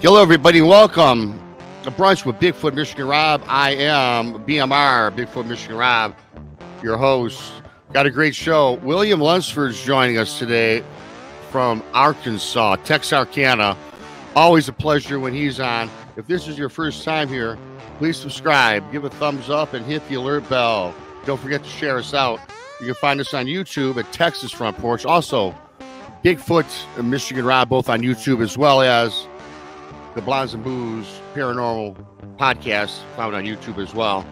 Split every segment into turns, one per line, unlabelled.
Hello, everybody. Welcome to Brunch with Bigfoot, Michigan Rob. I am BMR, Bigfoot, Michigan Rob, your host. Got a great show. William Lunsford is joining us today from Arkansas, Texarkana. Always a pleasure when he's on. If this is your first time here, please subscribe, give a thumbs up, and hit the alert bell. Don't forget to share us out. You can find us on YouTube at Texas Front Porch. Also, Bigfoot and Michigan Rob, both on YouTube, as well as the Blondes and Booze Paranormal Podcast, found on YouTube as well.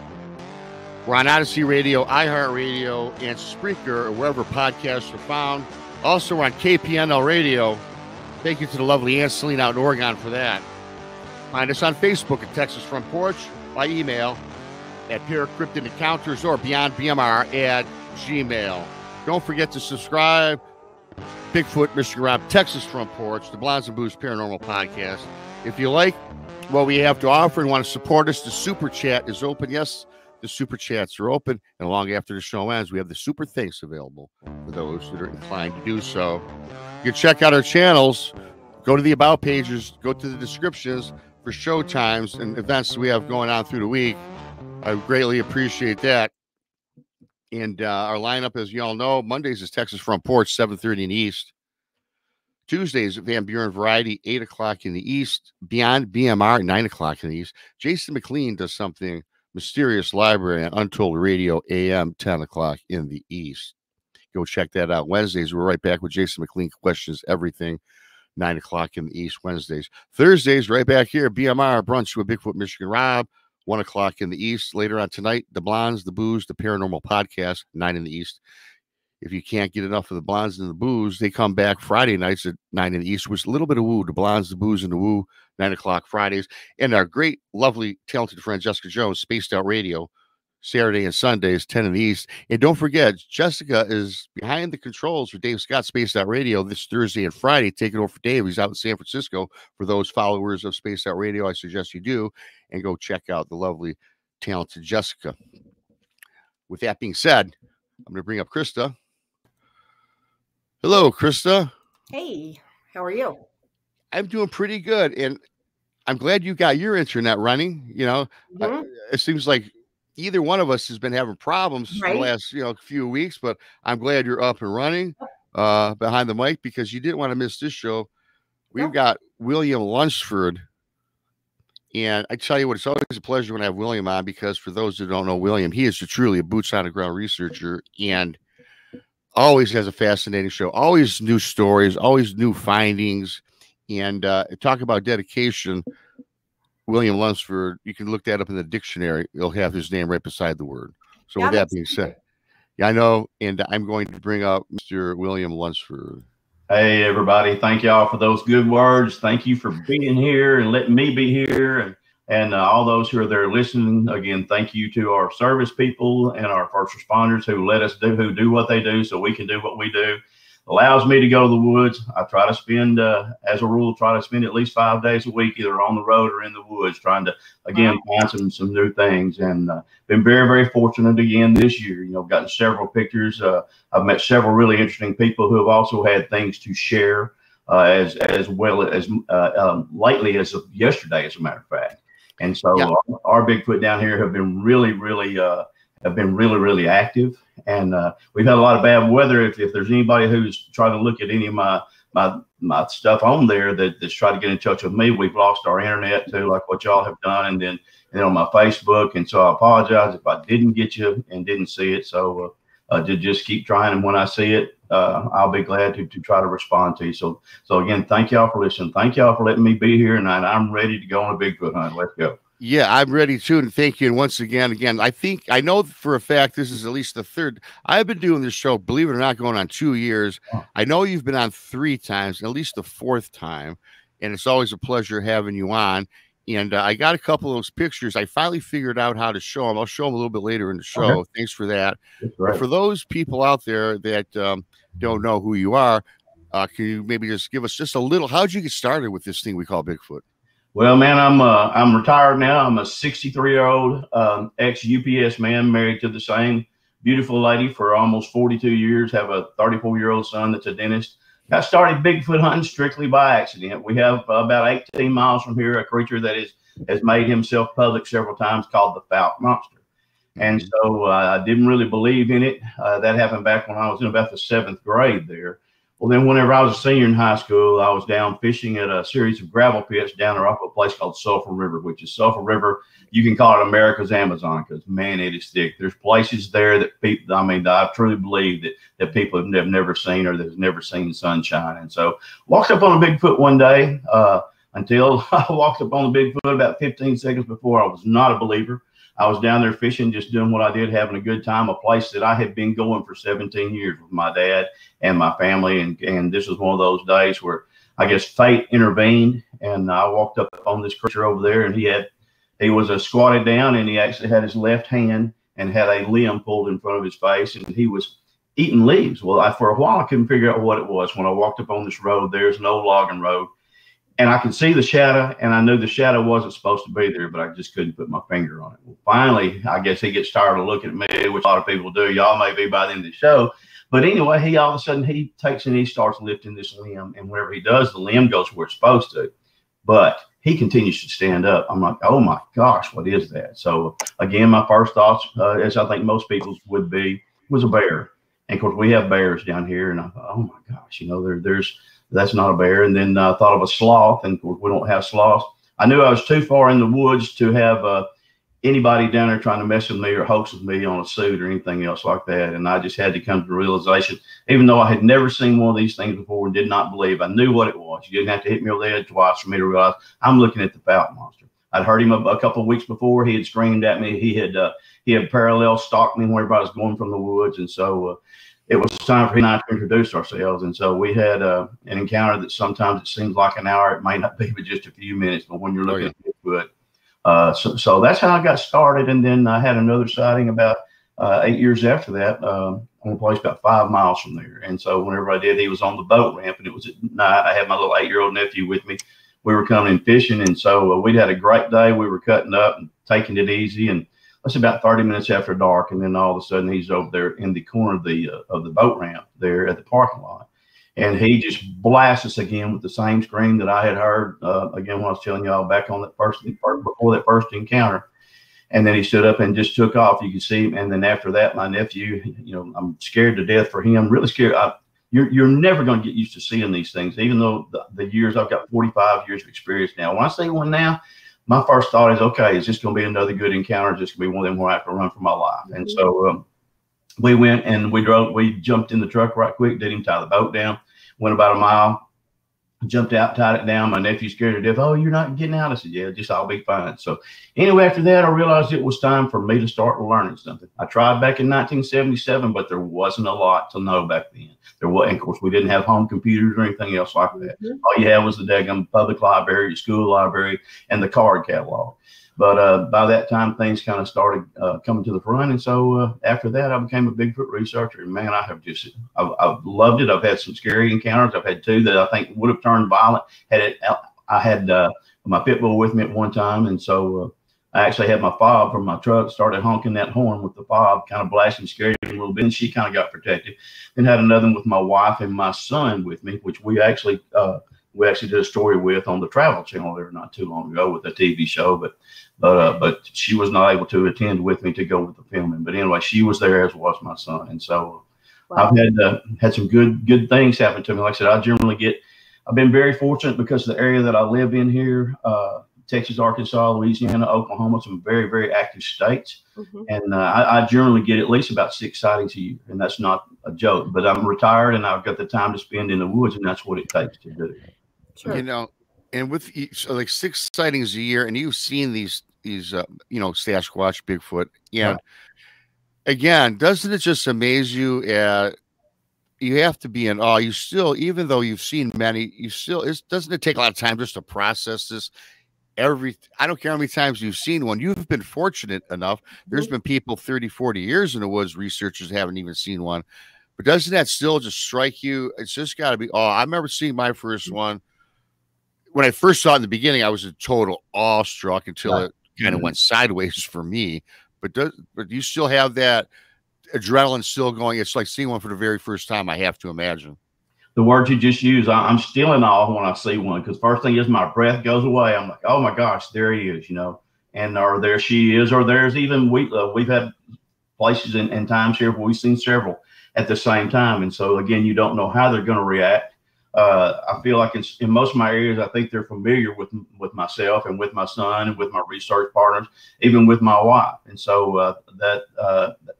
We're on Odysy Radio, iHeart Radio, and Spreaker, or wherever podcasts are found. Also, we're on KPNL Radio. Thank you to the lovely Aunt Selene out in Oregon for that. Find us on Facebook at Texas Front Porch, by email at Paracryptid Encounters or BeyondBMR at Gmail. Don't forget to subscribe. Bigfoot, Michigan Rob, Texas Front Porch, the Blondes and Booze Paranormal Podcast. If you like what we have to offer and want to support us, the Super Chat is open. Yes, the Super Chats are open. And long after the show ends, we have the Super Thanks available for those that are inclined to do so. You can check out our channels. Go to the About pages. Go to the descriptions for show times and events we have going on through the week. I greatly appreciate that. And our lineup, as you all know, Mondays is Texas Front Porch, 7:30 in the East. Tuesdays, Van Buren Variety, 8 o'clock in the East. Beyond BMR, 9 o'clock in the East. Jason McLean does something, Mysterious Library on Untold Radio, AM, 10 o'clock in the East. Go check that out. Wednesdays, we're right back with Jason McLean Questions Everything, 9 o'clock in the East, Wednesdays. Thursdays, right back here, BMR, Brunch with Bigfoot, Michigan Rob, 1 o'clock in the East. Later on tonight, the Blondes, the Booze, the Paranormal Podcast, 9 in the East. If you can't get enough of the Blondes and the Booze, they come back Friday nights at 9 in the East, with a little bit of woo. The Blondes, the Booze, and the Woo, 9 o'clock Fridays. And our great, lovely, talented friend, Jessica Jones, Spaced Out Radio, Saturday and Sundays, 10 in the East. And don't forget, Jessica is behind the controls for Dave Scott, Spaced Out Radio, this Thursday and Friday. Taking over for Dave. He's out in San Francisco. For those followers of Spaced Out Radio, I suggest you do. And go check out the lovely, talented Jessica. With that being said, I'm going to bring up Krista. Hello, Krista.
Hey, how are you?
I'm doing pretty good, and I'm glad you got your internet running. You know, it seems like either one of us has been having problems for the last, few weeks, but I'm glad you're up and running behind the mic, because you didn't want to miss this show. We've got William Lunsford, and I tell you what, it's always a pleasure when I have William on, because for those who don't know William, he is truly a boots on the ground researcher, and always has a fascinating show, always new stories, always new findings. And talk about dedication. William Lunsford, you can look that up in the dictionary. You'll have his name right beside the word. So with that being said, I know, and I'm going to bring up Mr. William Lunsford.
Hey, everybody. Thank y'all for those good words. Thank you for being here and letting me be here. And all those who are there listening, again, thank you to our service people and our first responders who let us do what they do so we can do what we do. Allows me to go to the woods. I try to spend, as a rule, at least 5 days a week, either on the road or in the woods, trying to, again, find some new things. And been very, very fortunate again this year. Gotten several pictures. I've met several really interesting people who have also had things to share, as well as lately as of yesterday, as a matter of fact. And so our Bigfoot down here have been really, really active. And we've had a lot of bad weather. If there's anybody who's trying to look at any of my stuff on there that's tried to get in touch with me, we've lost our internet too, like what y'all have done, and then on my Facebook. And so I apologize if I didn't get you and didn't see it. So to just keep trying, and when I see it, I'll be glad to try to respond to you. So again, thank y'all for listening. Thank y'all for letting me be here, and I'm ready to go on a Bigfoot hunt. Let's go.
Yeah, I'm ready too, and thank you. And once again, I know for a fact this is at least the third. I've been doing this show, believe it or not, going on 2 years. I know you've been on 3 times, at least the 4th time, and it's always a pleasure having you on. And I got a couple of those pictures. I finally figured out how to show them. I'll show them a little bit later in the show. Okay. Thanks for that. Right. For those people out there that don't know who you are, can you maybe just give us just a little? How'd you get started with this thing we call Bigfoot?
Well, man, I'm retired now. I'm a 63-year-old ex-UPS man, married to the same beautiful lady for almost 42 years. Have a 34-year-old son that's a dentist. I started Bigfoot hunting strictly by accident. We have about 18 miles from here a creature that has made himself public several times called the Fouke Monster. And so I didn't really believe in it. That happened back when I was in about the 7th grade there. Well, then whenever I was a senior in high school, I was down fishing at a series of gravel pits down there off a place called Sulphur River, which is Sulphur River. You can call it America's Amazon because, man, it is thick. There's places there that people, I mean, I truly believe that people have never seen or that have never seen sunshine. And so walked up on a Bigfoot one day until I walked up on the Bigfoot about 15 seconds before. I was not a believer. I was down there fishing, just doing what I did, having a good time, a place that I had been going for 17 years with my dad and my family. And this was one of those days where I guess fate intervened. And I walked up on this creature over there, and he was squatted down, and he actually had his left hand and had a limb pulled in front of his face, and he was eating leaves. Well, for a while, I couldn't figure out what it was. When I walked up on this road, there's no logging road. And I could see the shadow, and I knew the shadow wasn't supposed to be there, but I just couldn't put my finger on it. Well, finally, I guess he gets tired of looking at me, which a lot of people do. Y'all may be by the end of the show. But anyway, he all of a sudden, he takes and he starts lifting this limb. And whenever he does, the limb goes where it's supposed to. But he continues to stand up. I'm like, oh, my gosh, what is that? So, again, my first thoughts, as I think most people's would be, was a bear. And, of course, we have bears down here. And I thought, oh, my gosh, that's not a bear. And then I thought of a sloth, and we don't have sloths. I knew I was too far in the woods to have anybody down there trying to mess with me or hoax with me on a suit or anything else like that. And I just had to come to the realization, even though I had never seen one of these things before and did not believe, I knew what it was. You didn't have to hit me over the head twice for me to realize I'm looking at the Fouke Monster. I'd heard him a couple of weeks before. He had screamed at me. He had parallel stalked me whenever I was going from the woods. And so it was time for him and I to introduce ourselves. And so we had an encounter that sometimes it seems like an hour. It may not be but just a few minutes. But when you're looking at Bigfoot, so that's how I got started. And then I had another sighting about 8 years after that on a place about 5 miles from there. And so whenever I did, he was on the boat ramp, and it was at night. I had my little 8-year-old nephew with me. We were coming in fishing. And so we'd had a great day. We were cutting up and taking it easy. And that's about 30 minutes after dark, and then all of a sudden he's over there in the corner of the boat ramp there at the parking lot, and he just blasts us again with the same scream that I had heard again when I was telling y'all back on that before that first encounter. And then he stood up and just took off. You could see him, and then after that, my nephew, I'm scared to death for him, really scared. You're never going to get used to seeing these things, even though the years I've got 45 years of experience now. When I see one now, my first thought is, okay, is this going to be another good encounter? Is this going to be one of them where I have to run for my life? And so we went and we jumped in the truck right quick, did him tie the boat down, went about a mile, jumped out, tied it down. My nephew scared to death. Oh, you're not getting out. I said, yeah, just I'll be fine. So anyway, after that, I realized it was time for me to start learning something. I tried back in 1977, but there wasn't a lot to know back then. There was, and of course, we didn't have home computers or anything else like that. All you had was the daggum public library, your school library, and the card catalog. But by that time, things kind of started coming to the front. And so after that, I became a Bigfoot researcher. And man, I've loved it. I've had some scary encounters. I've had two that I think would have turned violent. I had my pit bull with me at one time. And so I actually had my fob from my truck, started honking that horn with the fob, kind of blasting, scared him a little bit. And she kind of got protected. Then had another one with my wife and my son with me, which we actually did a story with on the Travel Channel there not too long ago with a TV show, but she was not able to attend with me to go with the filming. But anyway, she was there, as was my son. And so wow. I've had some good things happen to me. Like I said, I've been very fortunate because of the area that I live in here, Texas, Arkansas, Louisiana, Oklahoma, some very, very active states. And I generally get at least about 6 sightings a year. And that's not a joke, but I'm retired and I've got the time to spend in the woods, and that's what it takes to do.
Sure.
And with like 6 sightings a year, and you've seen these Sasquatch, Bigfoot. And again, doesn't it just amaze you? You have to be in awe. You still, even though you've seen many, doesn't it take a lot of time just to process this? I don't care how many times you've seen one. You've been fortunate enough. There's been people 30, 40 years in the woods, researchers haven't even seen one. But doesn't that still just strike you? It's just got to be awe. I remember seeing my first one. When I first saw it in the beginning, I was a total awestruck until it kind of went sideways for me. But you still have that adrenaline still going? It's like seeing one for the very first time, I have to imagine.
the word you just used, I'm still in awe when I see one, because first thing is my breath goes away. I'm like, oh my gosh, there he is, and or there she is, or there's even we've had places and times here where we've seen several at the same time. And so again, you don't know how they're going to react. I feel like in most of my areas, I think they're familiar with myself and with my son and with my research partners, even with my wife. And so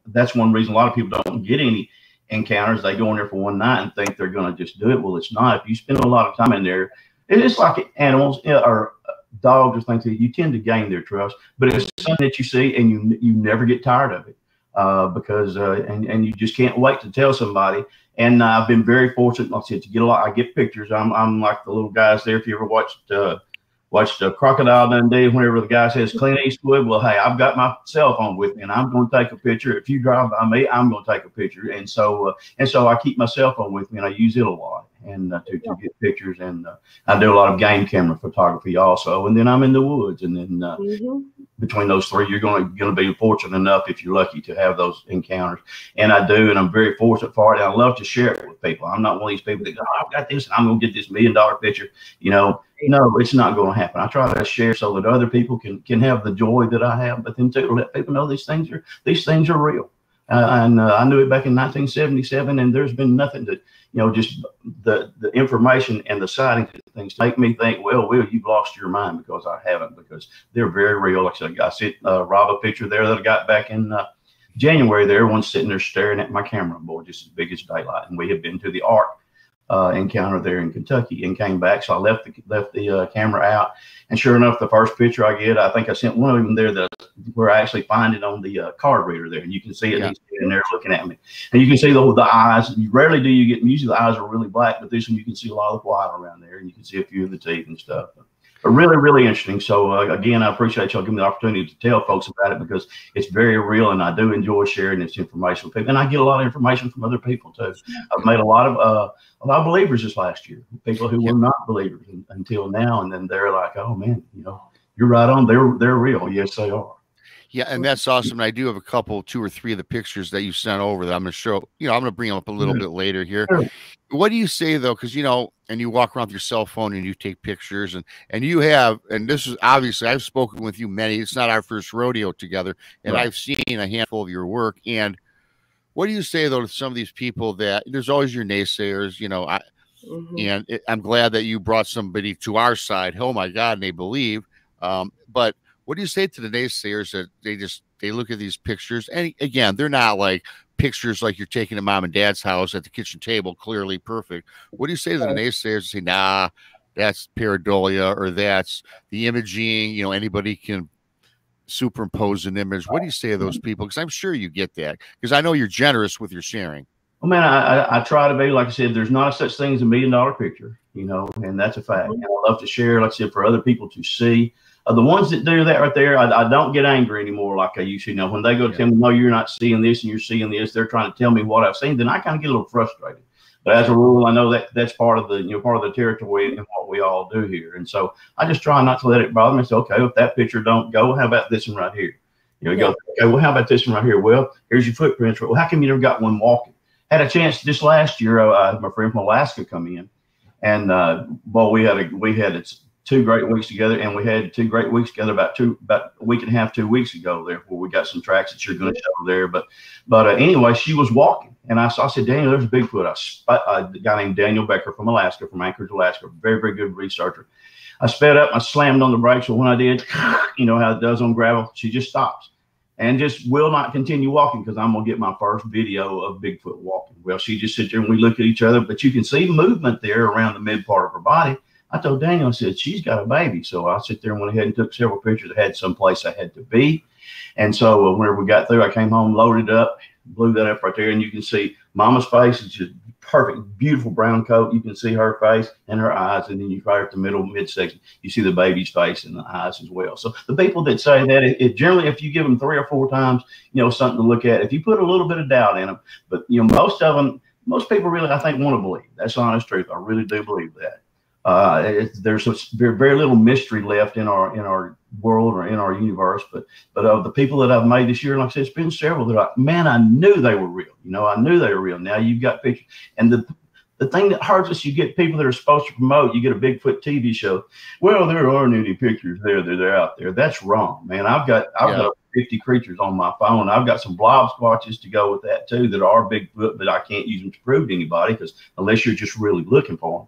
that's one reason a lot of people don't get any encounters. They go in there for one night and think they're going to just do it. Well, it's not. If you spend a lot of time in there, it's like animals or dogs or things, you tend to gain their trust. But it's something that you see and you never get tired of it, because and you just can't wait to tell somebody. And I've been very fortunate, like I said, to get a lot. I get pictures. I'm like the little guys there. If you ever watched Crocodile Dundee, whenever the guy says Clint Eastwood, well, hey, I've got my cell phone with me, and I'm going to take a picture. If you drive by me, I'm going to take a picture. And so I keep my cell phone with me, and I use it a lot and to get pictures. And I do a lot of game camera photography also. And then I'm in the woods, and then between those three, you're going to be fortunate enough, if you're lucky, to have those encounters. And I do, and I'm very fortunate for it. And I love to share it with people. I'm not one of these people that go, oh, I've got this, and I'm going to get this $1 million picture. No, it's not going to happen. I try to share so that other people can have the joy that I have, but then to let people know these things are real. And I knew it back in 1977, and there's been nothing to, just the information and the sightings and things make me think, well, Will, you've lost your mind, because I haven't, because they're very real. Like I said, I sent Rob a picture there that I got back in January. There, everyone's sitting there staring at my camera, boy, just as big as daylight. And we had been to the Ark encounter there in Kentucky and came back. So I left the camera out, and sure enough, the first picture I get, I think I sent one of them there where I actually find it on the card reader there, and you can see it. Yeah. He's sitting there looking at me, and you can see the eyes. Rarely do you get, usually the eyes are really black, but this one you can see a lot of white around there, and you can see a few of the teeth and stuff. But really, really interesting. So again, I appreciate y'all giving me the opportunity to tell folks about it, because it's very real, and I do enjoy sharing this information with people. And I get a lot of information from other people too. I've made a lot of believers this last year, people who were not believers until now, and then they're like, "Oh man, you're right on. They're real. Yes, they are."
Yeah, and that's awesome. And I do have a couple, 2 or 3 of the pictures that you sent over that I'm going to show. I'm going to bring them up a little bit later here. Sure. What do you say though? Because and you walk around with your cell phone and you take pictures, and you have, and this is obviously, I've spoken with you many. It's not our first rodeo together, and right. I've seen a handful of your work. And what do you say though to some of these people that there's always your naysayers? And I'm glad that you brought somebody to our side. Oh my God, and they believe. But what do you say to the naysayers that they look at these pictures, and again, they're not like pictures like you're taking to mom and dad's house at the kitchen table, clearly perfect. What do you say to the naysayers? Say, nah, that's pareidolia, or that's the imaging. Anybody can superimpose an image. What do you say to those people? Because I'm sure you get that, because I know you're generous with your sharing.
Well, man, I try to be, like I said, there's not a such thing as $1 million picture, and that's a fact. And I love to share, like I said, for other people to see. The ones that do that right there, I don't get angry anymore like I used to. When they go to tell me, no, you're not seeing this and you're seeing this, they're trying to tell me what I've seen, then I kind of get a little frustrated. But as a rule, I know that's part of the territory and what we all do here. And so I just try not to let it bother me. So, okay, if that picture don't go, how about this one right here? You go, okay, well, how about this one right here? Well, here's your footprints. Well, how come you never got one walking? Had a chance just last year. My friend from Alaska come in, and we had 2 great weeks together, and we had 2 great weeks together about a week and a half, 2 weeks ago there, where we got some tracks that you're going to show there. But anyway, she was walking, and I said, Daniel, there's a Bigfoot. A guy named Daniel Becker from Alaska, from Anchorage, Alaska, very, very good researcher. I sped up, I slammed on the brakes, but when I did, how it does on gravel, she just stops and just will not continue walking, because I'm going to get my first video of Bigfoot walking. Well, she just sits there and we look at each other, but you can see movement there around the mid part of her body. I told Daniel, I said, she's got a baby. So I sit there and went ahead and took several pictures. I had someplace I had to be. And so whenever we got through, I came home, loaded up, blew that up right there. And you can see Mama's face. It's just perfect, beautiful brown coat. You can see her face and her eyes. And then you right at the midsection, you see the baby's face and the eyes as well. So the people that say that, it generally, if you give them 3 or 4 times, something to look at, if you put a little bit of doubt in them, but most people really, I think, want to believe. That's the honest truth. I really do believe that. There's very, very little mystery left in our world or in our universe, but of the people that I've made this year, like I said, it's been several that man, I knew they were real. I knew they were real. Now you've got pictures, and the thing that hurts us, you get people that are supposed to promote, you get a Bigfoot TV show. Well, there aren't any pictures there. They're out there. That's wrong, man. I've got 50 creatures on my phone. I've got some blob squatches to go with that too that are Bigfoot, but I can't use them to prove to anybody because unless you're just really looking for them.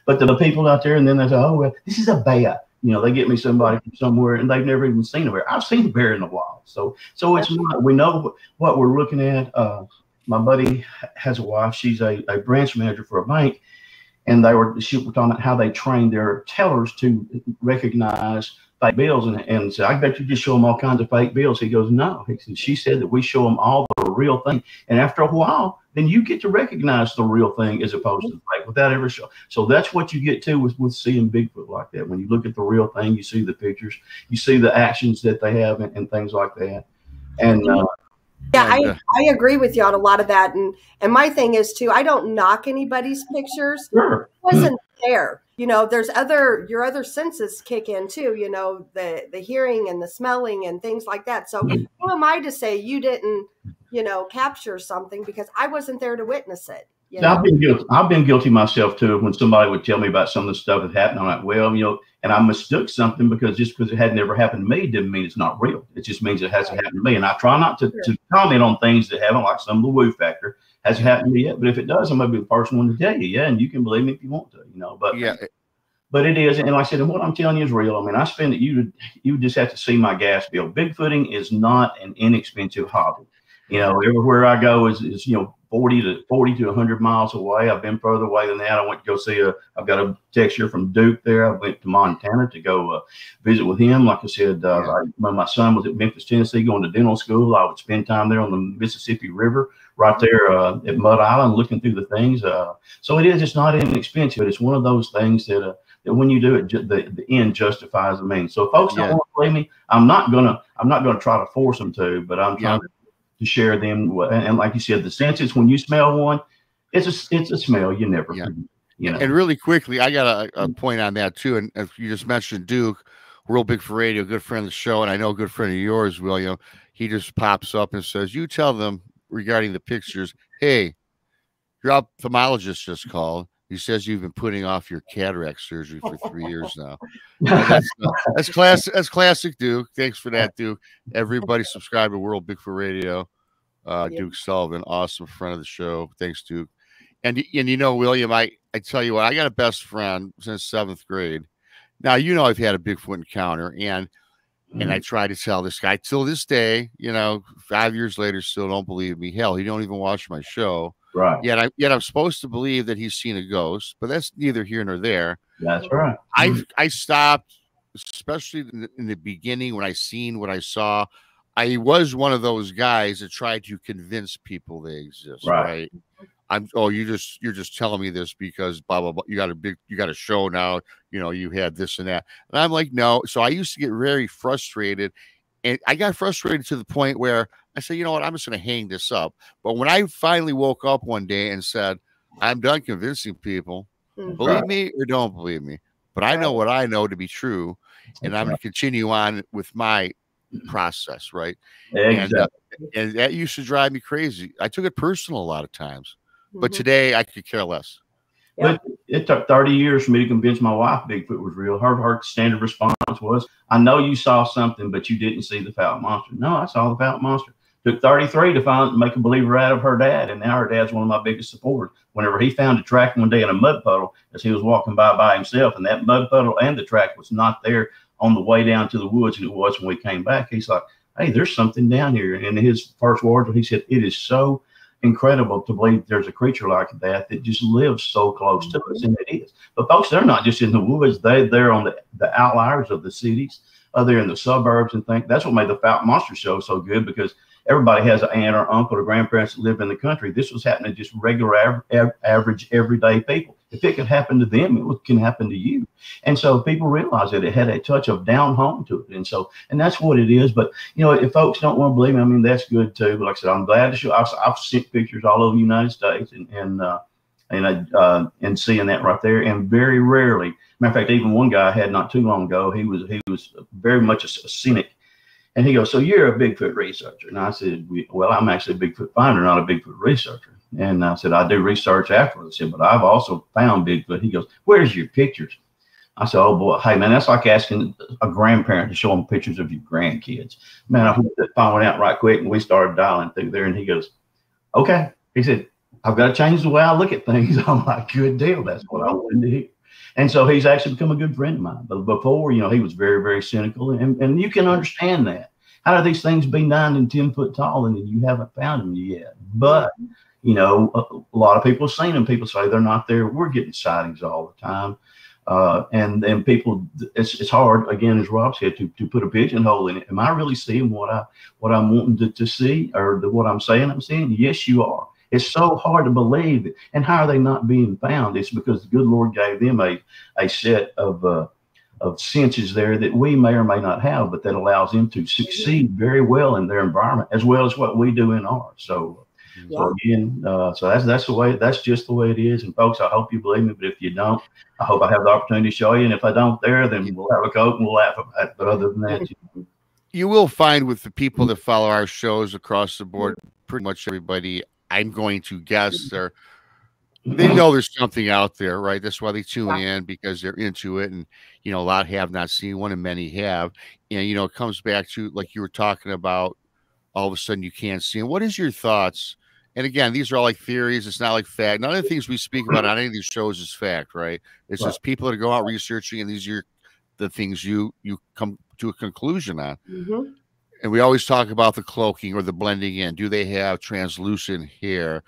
But the people out there, and then they say, oh, well, this is a bear. You know, they get me somebody from somewhere and they've never even seen a bear. I've seen a bear in the wild. So it's not, we know what we're looking at. My buddy has a wife. She's a branch manager for a bank. And she was talking about how they train their tellers to recognize fake bills. And so I bet you just show them all kinds of fake bills. He goes, no. She said that we show them all the real thing. And after a while, then you get to recognize the real thing as opposed to the fake without ever showing. So that's what you get to with seeing Bigfoot like that. When you look at the real thing, you see the pictures, you see the actions that they have and things like that. And
yeah, I agree with you on a lot of that. And my thing is too, I don't knock anybody's pictures.
Sure.
It wasn't there. You know, there's your other senses kick in too, you know, the hearing and the smelling and things like that. So who am I to say you didn't, you know, capture something because I wasn't there to witness it. You know?
I've been guilty myself too. When somebody would tell me about some of the stuff that happened, I'm like, well, you know, and I mistook something because just because it had never happened to me didn't mean it's not real. It just means it hasn't happened to me. And I try not to comment on things that haven't, like some of the woo factor hasn't happened to me yet. But if it does, I'm gonna be the first one to tell you, yeah, and you can believe me if you want to, you know. But
yeah.
But it is, and like I said, and what I'm telling you is real. I mean, I spend it. You just have to see my gas bill. Bigfooting is not an inexpensive hobby. You know, everywhere I go is you know 40 to 100 miles away. I've been further away than that. I went to go see I've got a text here from Duke there. I went to Montana to go visit with him. Like I said, when my son was at Memphis, Tennessee, going to dental school, I would spend time there on the Mississippi River, right there at Mud Island, looking through the things. So it's not inexpensive, but it's one of those things that when you do it, the end justifies the means. So if folks don't want to believe me, I'm not gonna try to force them to, but I'm trying to share them. And like you said, the senses, when you smell one, it's a smell you never forget, you know.
And really quickly, I got a point on that too. And if you just mentioned Duke, real big for radio, good friend of the show, and I know a good friend of yours, William. He just pops up and says, "You tell them regarding the pictures, hey, your ophthalmologist just called. He says you've been putting off your cataract surgery for 3 years now." That's classic. That's classic, Duke. Thanks for that, Duke. Everybody subscribe to World Bigfoot Radio. Duke Sullivan, awesome friend of the show. Thanks, Duke. And you know, William, I tell you what, I got a best friend since 7th grade. Now, you know, I've had a Bigfoot encounter, and I try to tell this guy till this day, you know, 5 years later, still don't believe me. Hell, he don't even watch my show.
Right.
Yet I'm supposed to believe that he's seen a ghost, but that's neither here nor there.
That's right.
I stopped, especially in the beginning when I seen what I saw. I was one of those guys that tried to convince people they exist. Right. You're just telling me this because blah blah blah. You got a show now. You know, you had this and that, and I'm like, no. So I used to get very frustrated, and I got frustrated to the point where I said, you know what, I'm just going to hang this up. But when I finally woke up one day and said, I'm done convincing people, believe me or don't believe me, but I know what I know to be true, and I'm going to continue on with my process, right?
Exactly.
And that used to drive me crazy. I took it personal a lot of times, but today I could care less.
But it took 30 years for me to convince my wife Bigfoot was real. Her standard response was, I know you saw something, but you didn't see the Fouke Monster. No, I saw the Fouke Monster. Took 33 to make a believer out of her dad, and now her dad's one of my biggest supporters. Whenever he found a track one day in a mud puddle as he was walking by himself, and that mud puddle and the track was not there on the way down to the woods, and it was when we came back, he's like, hey, there's something down here. And his first words, he said, it is so incredible to believe there's a creature like that just lives so close to us, and it is. But folks, they're not just in the woods; they're on the outliers of the cities. They're in the suburbs and things. That's what made the Fouke Monster show so good, because everybody has an aunt or uncle or grandparents that live in the country. This was happening to just regular, average, everyday people. If it could happen to them, it can happen to you. And so people realize that it had a touch of down home to it. And that's what it is. But, you know, if folks don't want to believe me, I mean, that's good too. But like I said, I'm glad to show. I've sent pictures all over the United States and seeing that right there. And very rarely, matter of fact, even one guy I had not too long ago, he was very much a cynic. And he goes, so you're a Bigfoot researcher? And I said, well, I'm actually a Bigfoot finder, not a Bigfoot researcher. And I said, I do research afterwards. I said, but I've also found Bigfoot. He goes, where's your pictures? I said, oh boy, hey man, that's like asking a grandparent to show them pictures of your grandkids. Man, I put that phone out right quick and we started dialing through there. And he goes, okay. He said, I've got to change the way I look at things. I'm like, good deal. That's what I wanted to hear. And so he's actually become a good friend of mine. But before, you know, he was very, very cynical. And you can understand that. How do these things be 9 and 10 foot tall and you haven't found them yet? But, you know, a lot of people have seen them. People say they're not there. We're getting sightings all the time. And people, it's hard, again, as Rob said, to put a pigeonhole in it. Am I really seeing what I'm wanting to see, or what I'm saying I'm seeing? Yes, you are. It's so hard to believe it. And how are they not being found? It's because the good Lord gave them a set of senses there that we may or may not have, but that allows them to succeed very well in their environment, as well as what we do in ours. So again, so that's the way. That's just the way it is. And folks, I hope you believe me. But if you don't, I hope I have the opportunity to show you. And if I don't, then we'll have a Coke and we'll laugh about it. But other than that,
you will find with the people that follow our shows across the board, pretty much everybody, I'm going to guess, they know there's something out there, right? That's why they tune in, because they're into it. And, you know, a lot have not seen one and many have. And, you know, it comes back to, like you were talking about, all of a sudden you can't see. And what is your thoughts? And again, these are all like theories. It's not like fact. None of the things we speak about on any of these shows is fact, right? It's just people that go out researching, and these are the things you come to a conclusion on. And we always talk about the cloaking or the blending in. Do they have translucent hair?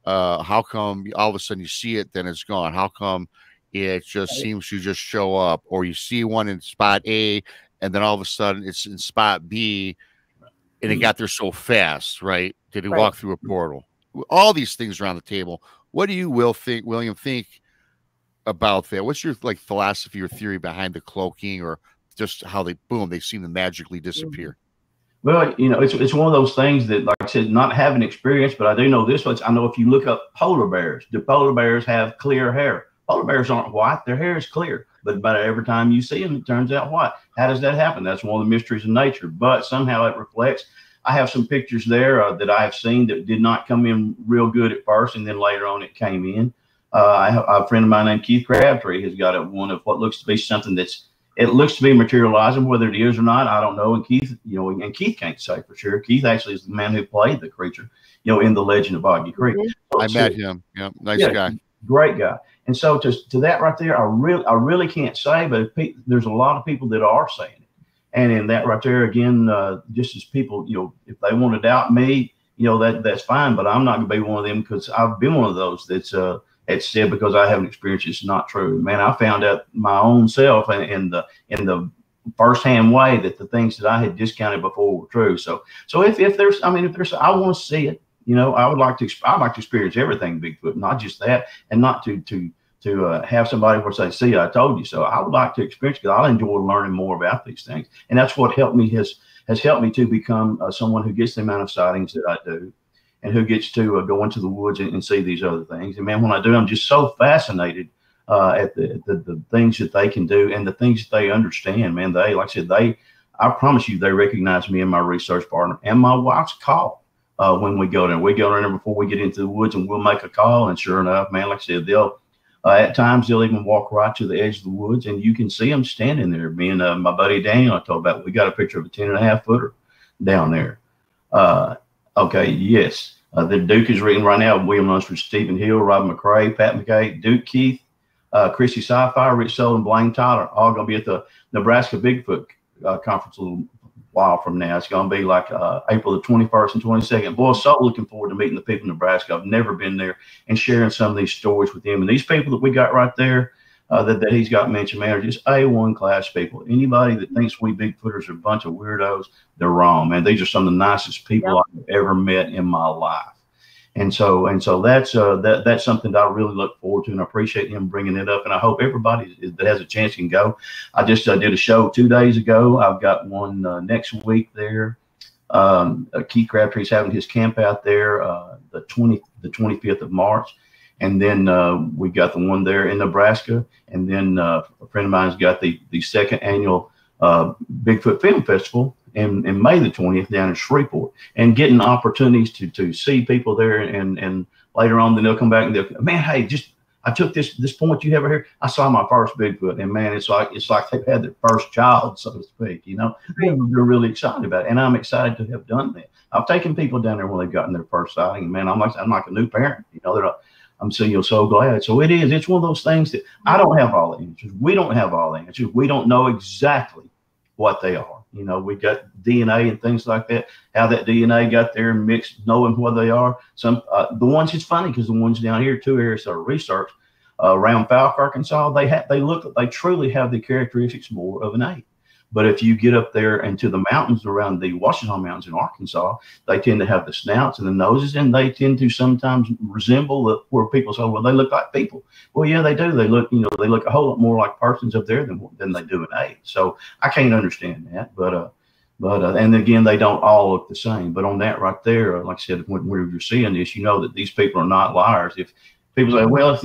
How come all of a sudden you see it, then it's gone? How come it just seems to just show up? Or you see one in spot A, and then all of a sudden it's in spot B, and it got there so fast, right? Did it walk through a portal? All these things are on the table. What do you, William, think about that? What's your philosophy or theory behind the cloaking, or just how they seem to magically disappear?
Well, you know, it's one of those things that, like I said, not having experience, but I do know this much. I know if you look up polar bears, do polar bears have clear hair? Polar bears aren't white. Their hair is clear. But about every time you see them, it turns out white. How does that happen? That's one of the mysteries of nature. But somehow it reflects. I have some pictures there that I have seen that did not come in real good at first, and then later on it came in. I have a friend of mine named Keith Crabtree has got one of what looks to be something it looks to be materializing. Whether it is or not, I don't know. And Keith, you know, and Keith can't say for sure. Keith actually is the man who played the creature, you know, in the Legend of Boggy Creek.
I met him. Yeah, nice guy.
Great guy. And so to that right there, I really can't say, but there's a lot of people that are saying it. And in that right there, again, just as people, you know, if they want to doubt me, you know, that's fine. But I'm not going to be one of them, because I've been one of those that's said, because I haven't experienced it's not true. Man, I found out my own self in the firsthand way that the things that I had discounted before were true. So if there's, I want to see it. You know, I'd like to experience everything Bigfoot, not just that, and not to have somebody where say, see, I told you so. I would like to experience, because I enjoy learning more about these things. And that's what helped me, has helped me to become someone who gets the amount of sightings that I do, and who gets to go into the woods and see these other things. And man, when I do, I'm just so fascinated at the things that they can do and the things that they understand. Man, they, like I said, I promise you, they recognize me and my research partner and my wife's call when we go there. We go there before we get into the woods, and we'll make a call. And sure enough, man, like I said, at times they'll even walk right to the edge of the woods, and you can see them standing there. Me and my buddy Daniel, I told about, we got a picture of a 10.5 footer down there. Okay, yes. The Duke is reading right now. William Lunsford, Stephen Hill, Rob McRae, Pat McKay, Duke Keith, Chrissy Sci-Fi, Rich Sullivan, Blaine Tyler, all going to be at the Nebraska Bigfoot conference a little while from now. It's going to be like April the 21st and 22nd. Boy, so looking forward to meeting the people in Nebraska. I've never been there, and sharing some of these stories with them. And these people that we got right there that he's got mentioned, man, are just A1 class people. Anybody that thinks we Bigfooters are a bunch of weirdos, they're wrong, man. These are some of the nicest people I've ever met in my life. And so that's something that I really look forward to, and I appreciate him bringing it up. And I hope everybody that has a chance can go. I just did a show 2 days ago. I've got one next week there. Keith Crabtree's having his camp out there the 25th of March. And then we got the one there in Nebraska. And then a friend of mine's got the second annual Bigfoot Film Festival in May the 20th down in Shreveport, and getting opportunities to see people there and later on, then they'll come back and they'll, man, hey, I took this point you have right here. I saw my first Bigfoot, and man, it's like they've had their first child, so to speak. You know, they're really excited about it, and I'm excited to have done that. I've taken people down there when they've gotten their first sighting, and man, I'm like a new parent. You know, I'm so glad. So it's one of those things that I don't have all the answers. We don't have all the answers. We don't know exactly what they are. You know, we got DNA and things like that. How that DNA got there and mixed, knowing what they are. Some the ones, it's funny because the ones down here, 2 areas of research around Fouke, Arkansas, they truly have the characteristics more of an ape. But if you get up there into the mountains around the Washington Mountains in Arkansas, they tend to have the snouts and the noses, and they tend to sometimes resemble where people say, well, they look like people. Well, yeah, they do. They look a whole lot more like persons up there than they do an ape. So I can't understand that. But and again, they don't all look the same. But on that right there, like I said, when you're seeing this, you know that these people are not liars. If people say, well,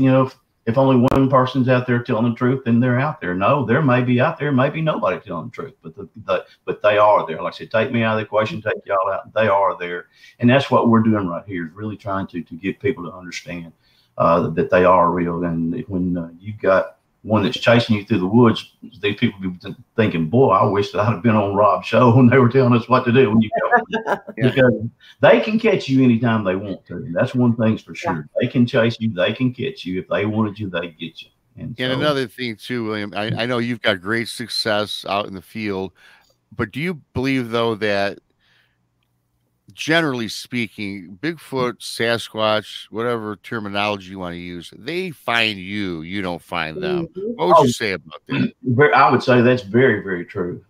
if only one person's out there telling the truth, then they're out there. No, there may be out there, maybe nobody telling the truth, but they are there. Like I said, take me out of the equation, take y'all out. They are there, and that's what we're doing right here, is really trying to get people to understand that they are real. And when you've got one that's chasing you through the woods, these people be thinking, boy, I wish that I'd have been on Rob's show when they were telling us what to do. When you go, because they can catch you anytime they want to. That's one thing's for sure. They can chase you. They can catch you. If they wanted you, they get you. And
another thing too, William, I know you've got great success out in the field, but do you believe though that, generally speaking, Bigfoot, Sasquatch, whatever terminology you want to use, they find you, you don't find them? What would you say about that?
I would say that's very, very true,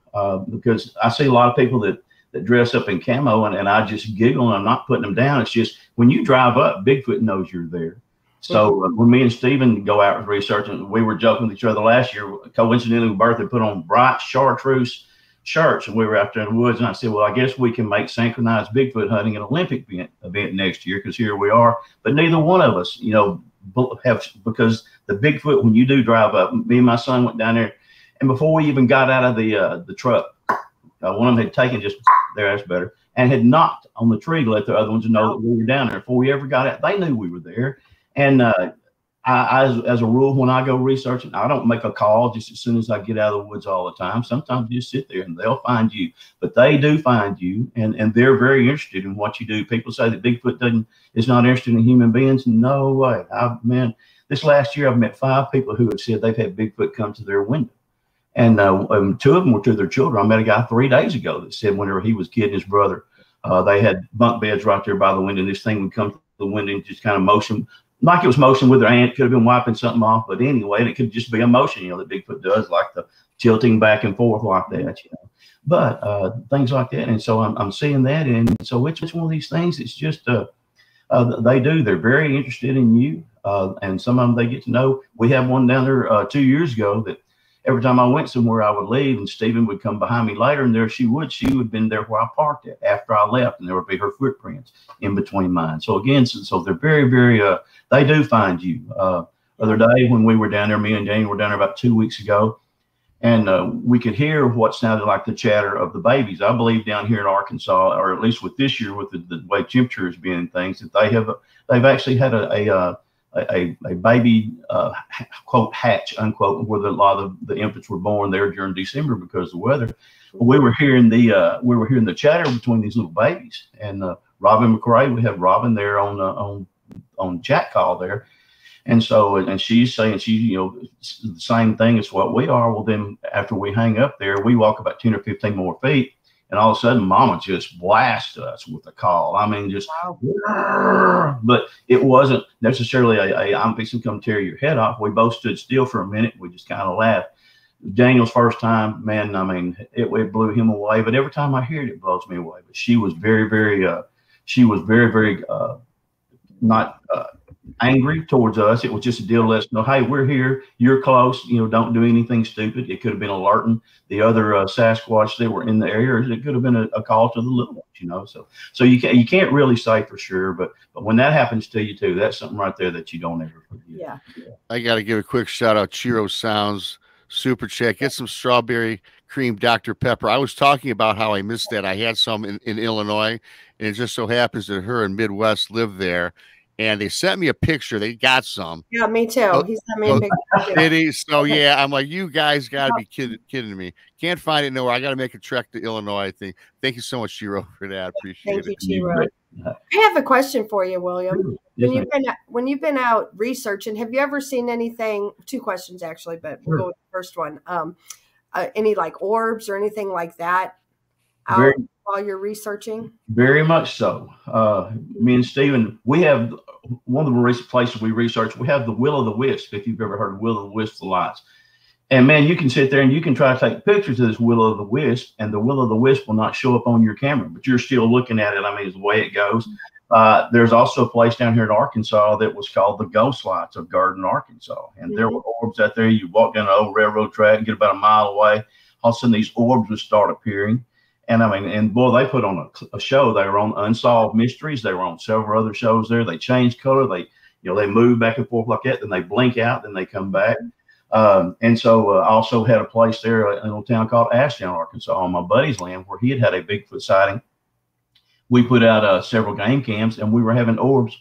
because I see a lot of people that dress up in camo, and I just giggle, and I'm not putting them down. It's just when you drive up, Bigfoot knows you're there. So when me and Stephen go out researching, we were joking with each other last year. Coincidentally, Bertha put on bright chartreuse shirts, and we were out there in the woods, and I said, well, I guess we can make synchronized Bigfoot hunting an Olympic event next year, because here we are. But neither one of us, have, because the Bigfoot, when you do drive up, me and my son went down there, and before we even got out of the truck, one of them had taken that's better, and had knocked on the tree to let the other ones know that we were down there. Before we ever got out, they knew we were there. And as a rule, when I go researching, I don't make a call just as soon as I get out of the woods all the time. Sometimes you just sit there and they'll find you, but they do find you, and they're very interested in what you do. People say that Bigfoot is not interested in human beings. No way. This last year I've met 5 people who have said they've had Bigfoot come to their window, and 2 of them were to their children. I met a guy 3 days ago that said whenever he was kidding his brother, they had bunk beds right there by the window, and this thing would come to the window and just kind of motion. Like it was motion with their hand, could have been wiping something off, but anyway, and it could just be a motion, that Bigfoot does, like the tilting back and forth like that, But things like that, and so I'm seeing that, and so it's one of these things. It's just they're very interested in you, and some of them they get to know. We have one down there 2 years ago that every time I went somewhere, I would leave, and Stephen would come behind me later, and there she would have been there where I parked at after I left, and there would be her footprints in between mine. So again, so they're very, very, they do find you. Other day when we were down there, me and Jane were down there about 2 weeks ago, and we could hear what sounded like the chatter of the babies. I believe down here in Arkansas, or at least with this year, with the way temperature has been and things, that they've actually had a baby quote hatch unquote, where a lot of the infants were born there during December because of the weather. We were hearing the chatter between these little babies, and Robin McRae, we have Robin there on chat call there, and so and she's saying the same thing as what we are. Well, then after we hang up there, we walk about 10 or 15 more feet, and all of a sudden, Mama just blasts us with a call. I mean, just, wow. But it wasn't necessarily I'm fixing to come tear your head off. We both stood still for a minute. We just kind of laughed. Daniel's first time, man, I mean, it blew him away. But every time I hear it, it blows me away. But she was very, very, very not angry towards us. It was just a deal to let us know, hey, we're here, you're close, don't do anything stupid. It could have been alerting the other Sasquatch that were in the area. It could have been a call to the little ones, so you can't really say for sure, but when that happens to you too, that's something right there that you don't ever forget.
Yeah.
I got to give a quick shout out. Chiro Sounds super chat, get some strawberry cream Dr. Pepper. I was talking about how I missed that. I had some in Illinois, and it just so happens that her and Midwest live there. and they sent me a picture. They got some.
Yeah, me too. He sent me a picture.
Did he? So yeah, I'm like, you guys got to be kidding me. Can't find it nowhere. I got to make a trek to Illinois, I think. Thank you so much, Chiro, for that. Appreciate it.
Thank you, Chiro. I have a question for you, William. When you've been out researching, have you ever seen anything? 2 questions actually, but we'll go with the first one. Any like orbs or anything like that while you're researching?
Very much so. Me and Stephen, we have one of the recent places we research. We have the will-o'-the-wisp. If you've ever heard of will-o'-the-wisp lights, and man, you can sit there and you can try to take pictures of this will-o'-the-wisp, and the will-o'-the-wisp will not show up on your camera, but you're still looking at it. I mean, it's the way it goes. There's also a place down here in Arkansas that was called the Ghost Lights of Garden, Arkansas, and there were orbs out there. You walk down an old railroad track and get about a mile away, all of a sudden these orbs would start appearing. And I mean, and boy, they put on a show. They were on Unsolved Mysteries. They were on several other shows there. They change color. They move back and forth like that. Then they blink out. Then they come back. And so I also had a place there in a little town called Ashdown, Arkansas, on my buddy's land, where he had a Bigfoot sighting. We put out several game cams, and we were having orbs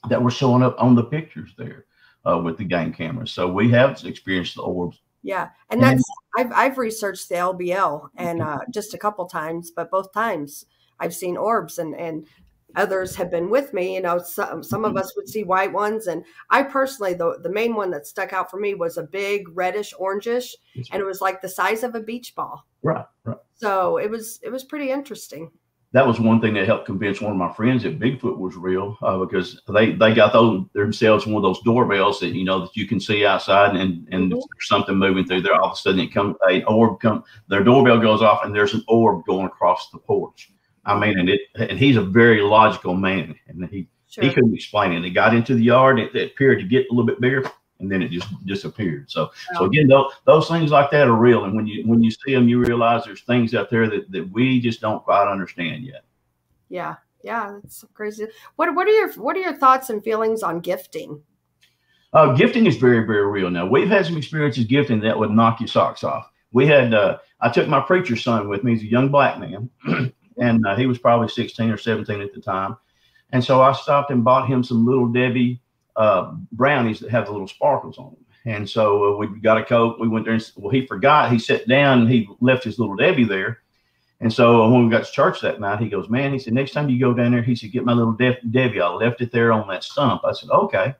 that were showing up on the pictures there with the game cameras. So we have experienced the orbs.
Yeah, and that's I've researched the LBL and just a couple times, but both times I've seen orbs, and others have been with me. You know, some of us would see white ones, and I personally, the main one that stuck out for me was a big reddish orangish, and it was like the size of a beach ball.
Right.
So it was pretty interesting.
That was one thing that helped convince one of my friends that Bigfoot was real, because they got themselves one of those doorbells that that you can see outside, and there's something moving through there. All of a sudden, their doorbell goes off, and there's an orb going across the porch. I mean, and he's a very logical man, and he couldn't explain it. It got into the yard, it appeared to get a little bit bigger, and then it just disappeared. So again, those things like that are real. And when you see them, you realize there's things out there that we just don't quite understand yet.
Yeah, that's crazy. What are your thoughts and feelings on gifting?
Gifting is very, very real. Now, we've had some experiences gifting that would knock your socks off. We had I took my preacher's son with me. He's a young black man, and he was probably 16 or 17 at the time. And so I stopped and bought him some Little Debbie brownies that have the little sparkles on them. And so we got a Coke. We went there, and he forgot. He sat down and he left his Little Debbie there. And so when we got to church that night, he goes, man, he said, next time you go down there, he said, get my Little Debbie. I left it there on that stump. I said, okay.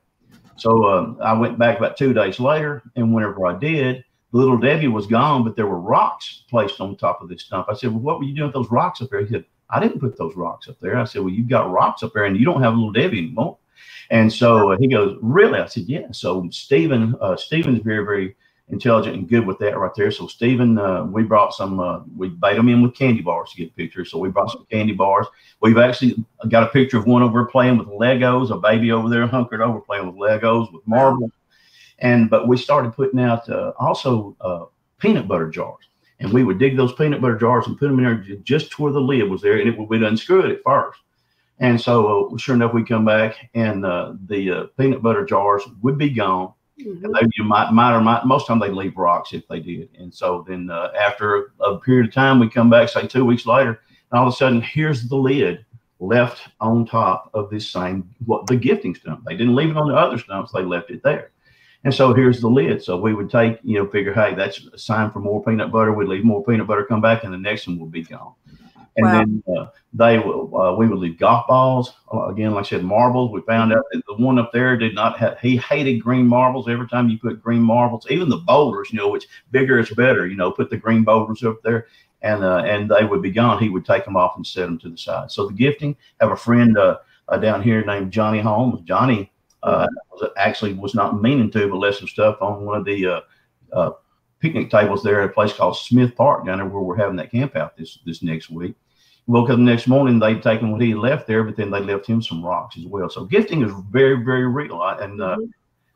So I went back about 2 days later, and whenever I did, the Little Debbie was gone, but there were rocks placed on top of this stump. I said, well, what were you doing with those rocks up there? He said, I didn't put those rocks up there. I said, well, you've got rocks up there, and you don't have a Little Debbie anymore. And so he goes, really? I said, yeah. So Stephen's very, very intelligent and good with that right there. So Stephen, we brought some, we bait them in with candy bars to get pictures. So we brought some candy bars. We've actually got a picture of one over playing with Legos, a baby over there hunkered over playing with Legos, with marbles. But we started putting out also peanut butter jars. And we would dig those peanut butter jars and put them in there just to where the lid was there. And we'd unscrew it at first. And so sure enough, we come back, and the peanut butter jars would be gone. And they might most of the time they leave rocks if they did. And so then after a period of time, we come back, say 2 weeks later, and all of a sudden, here's the lid left on top of this the gifting stump. They didn't leave it on the other stumps. They left it there. And so here's the lid. So we would take, figure, hey, that's a sign for more peanut butter. We'd leave more peanut butter, come back, and the next one will be gone. And then we would leave golf balls. Again, like I said, marbles. We found out that the one up there he hated green marbles. Every time you put green marbles, even the boulders, which bigger is better, put the green boulders up there, and they would be gone. He would take them off and set them to the side. So the gifting, I have a friend down here named Johnny Holmes. Johnny actually was not meaning to, but left some stuff on one of the picnic tables there at a place called Smith Park down there where we're having that camp out this next week. Woke up the next morning, they'd taken what he had left there, but then they left him some rocks as well. So gifting is very, very real. And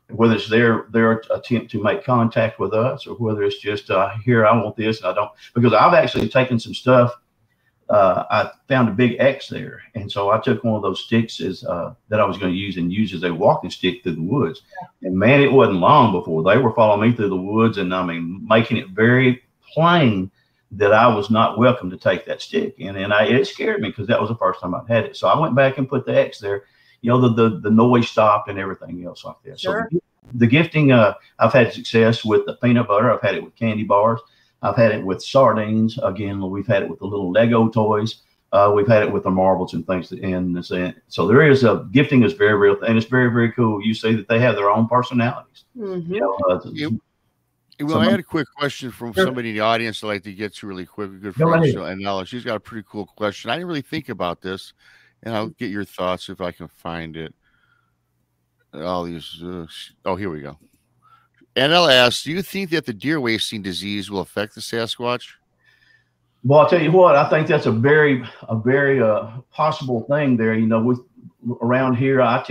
whether it's their attempt to make contact with us, or whether it's just here, I want this, and I don't, because I've actually taken some stuff. I found a big X there, and so I took one of those sticks that I was going to use as a walking stick through the woods. And man, it wasn't long before they were following me through the woods, and I mean, making it very plain that I was not welcome to take that stick. And it scared me, because that was the first time I'd had it. So I went back and put the X there. the noise stopped and everything else like that.
Sure.
So the gifting, I've had success with the peanut butter. I've had it with candy bars. I've had it with sardines. Again, we've had it with the little Lego toys. We've had it with the marbles and things. So there is gifting is very real, and it's very, very cool. You see that they have their own personalities.
Mm-hmm.
Well, I had a quick question from somebody in the audience I'd like to get to really quick. A good friend, and she's got a pretty cool question. I didn't really think about this, and I'll get your thoughts if I can find it. All these. Here we go. NL asks, do you think that the deer wasting disease will affect the Sasquatch?
Well, I'll tell you what, I think that's a very possible thing there. Around here, I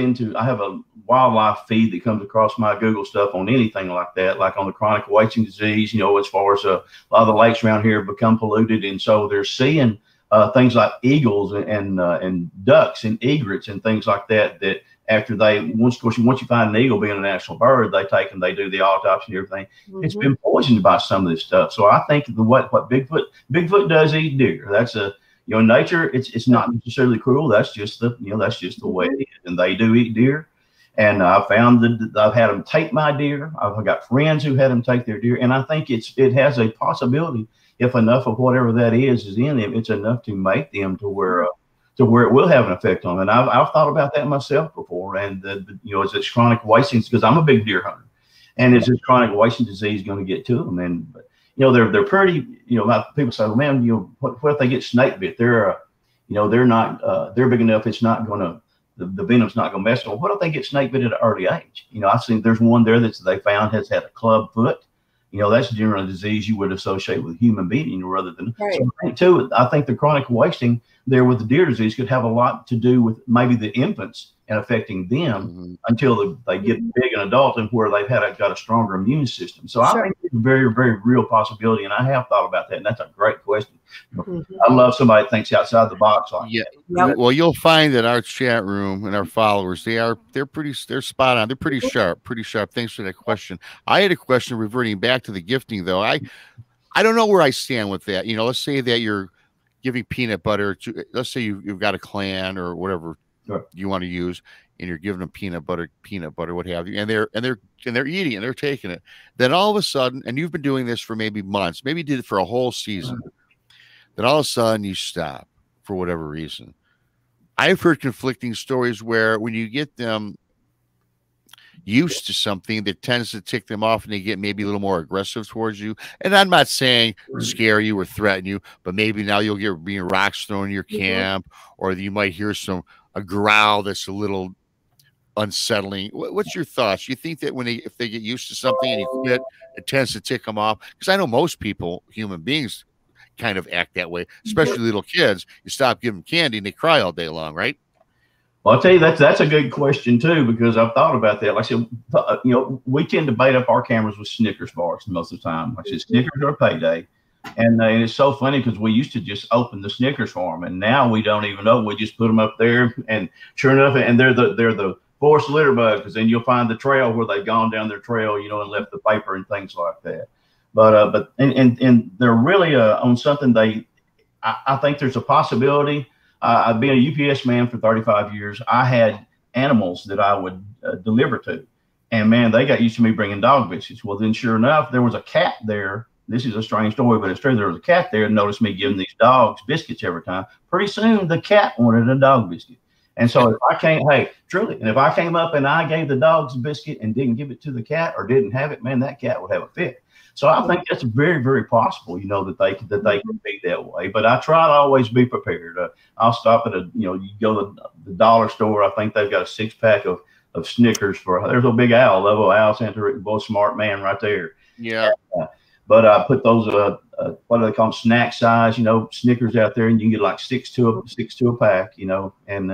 have a wildlife feed that comes across my Google stuff on anything like that, like on the chronic wasting disease, as far as a lot of the lakes around here become polluted. And so they're seeing things like eagles and ducks and egrets and things like that after once you find an eagle being a national bird, they take and they do the autopsy and everything. Mm-hmm. It's been poisoned by some of this stuff. So I think what Bigfoot does eat deer. That's in nature, it's not necessarily cruel. That's just the way it is. And they do eat deer. And I found that I've had them take my deer. I've got friends who had them take their deer. And I think it has a possibility, if enough of whatever that is in them, it's enough to make them to where it will have an effect on them. And I've thought about that myself before. And is it chronic wasting? Because I'm a big deer hunter, and is this chronic wasting disease going to get to them? And they're pretty. People say, well, man, what if they get snake bit? They're not they're big enough. It's not going to the venom's not going to mess with them. What if they get snake bit at an early age? I've seen there's one there that they found has had a club foot. That's generally a disease you would associate with human being rather than. Right. So I think the chronic wasting there with the deer disease could have a lot to do with maybe the infants and affecting them until they get big and adult and where they've got a stronger immune system. So I think it's a very, very real possibility. And I have thought about that. And that's a great question. I love somebody that thinks outside the box.
Well, you'll find that our chat room and our followers, they're spot on. They're pretty sharp. Thanks for that question. I had a question reverting back to the gifting though. I don't know where I stand with that. Let's say that you're giving peanut butter to, let's say you've got a clan or whatever you want to use, and you're giving them peanut butter, what have you, and they're eating and they're taking it. Then all of a sudden, and you've been doing this for maybe months, maybe you did it for a whole season. Then all of a sudden you stop for whatever reason. I've heard conflicting stories where when you get them used to something that tends to tick them off and they get maybe a little more aggressive towards you. And I'm not saying scare you or threaten you, but maybe now you'll get being rocks thrown in your camp, or you might hear a growl that's a little unsettling. What's your thoughts? You think that if they get used to something and you quit, it tends to tick them off? Because I know most people, human beings, kind of act that way, especially little kids. You stop giving them candy and they cry all day long, right?
Well, I'll tell you, that's a good question too, because I've thought about that. Like I said, we tend to bait up our cameras with Snickers bars most of the time. Like I said, Snickers are payday. And it's so funny because we used to just open the Snickers for them, and now we don't even know. We just put them up there, and sure enough, and they're the forest litter bug, because then you'll find the trail where they've gone down their trail, and left the paper and things like that. But they're really on something I think there's a possibility. I've been a UPS man for 35 years. I had animals that I would deliver to, and man, they got used to me bringing dog biscuits. Well, then sure enough, there was a cat there. This is a strange story, but it's true. There was a cat there and noticed me giving these dogs biscuits every time. Pretty soon the cat wanted a dog biscuit. And so if I came up and I gave the dogs a biscuit and didn't give it to the cat or didn't have it, man, that cat would have a fit. So I think that's very, very possible, that they can be that way. But I try to always be prepared. I'll stop at you go to the dollar store. I think they've got a 6-pack of Snickers there's a big owl, Level Owl Center, boy, smart man right there.
Yeah.
But I put those, what do they call them, snack size, Snickers out there, and you can get like 6 to a pack, and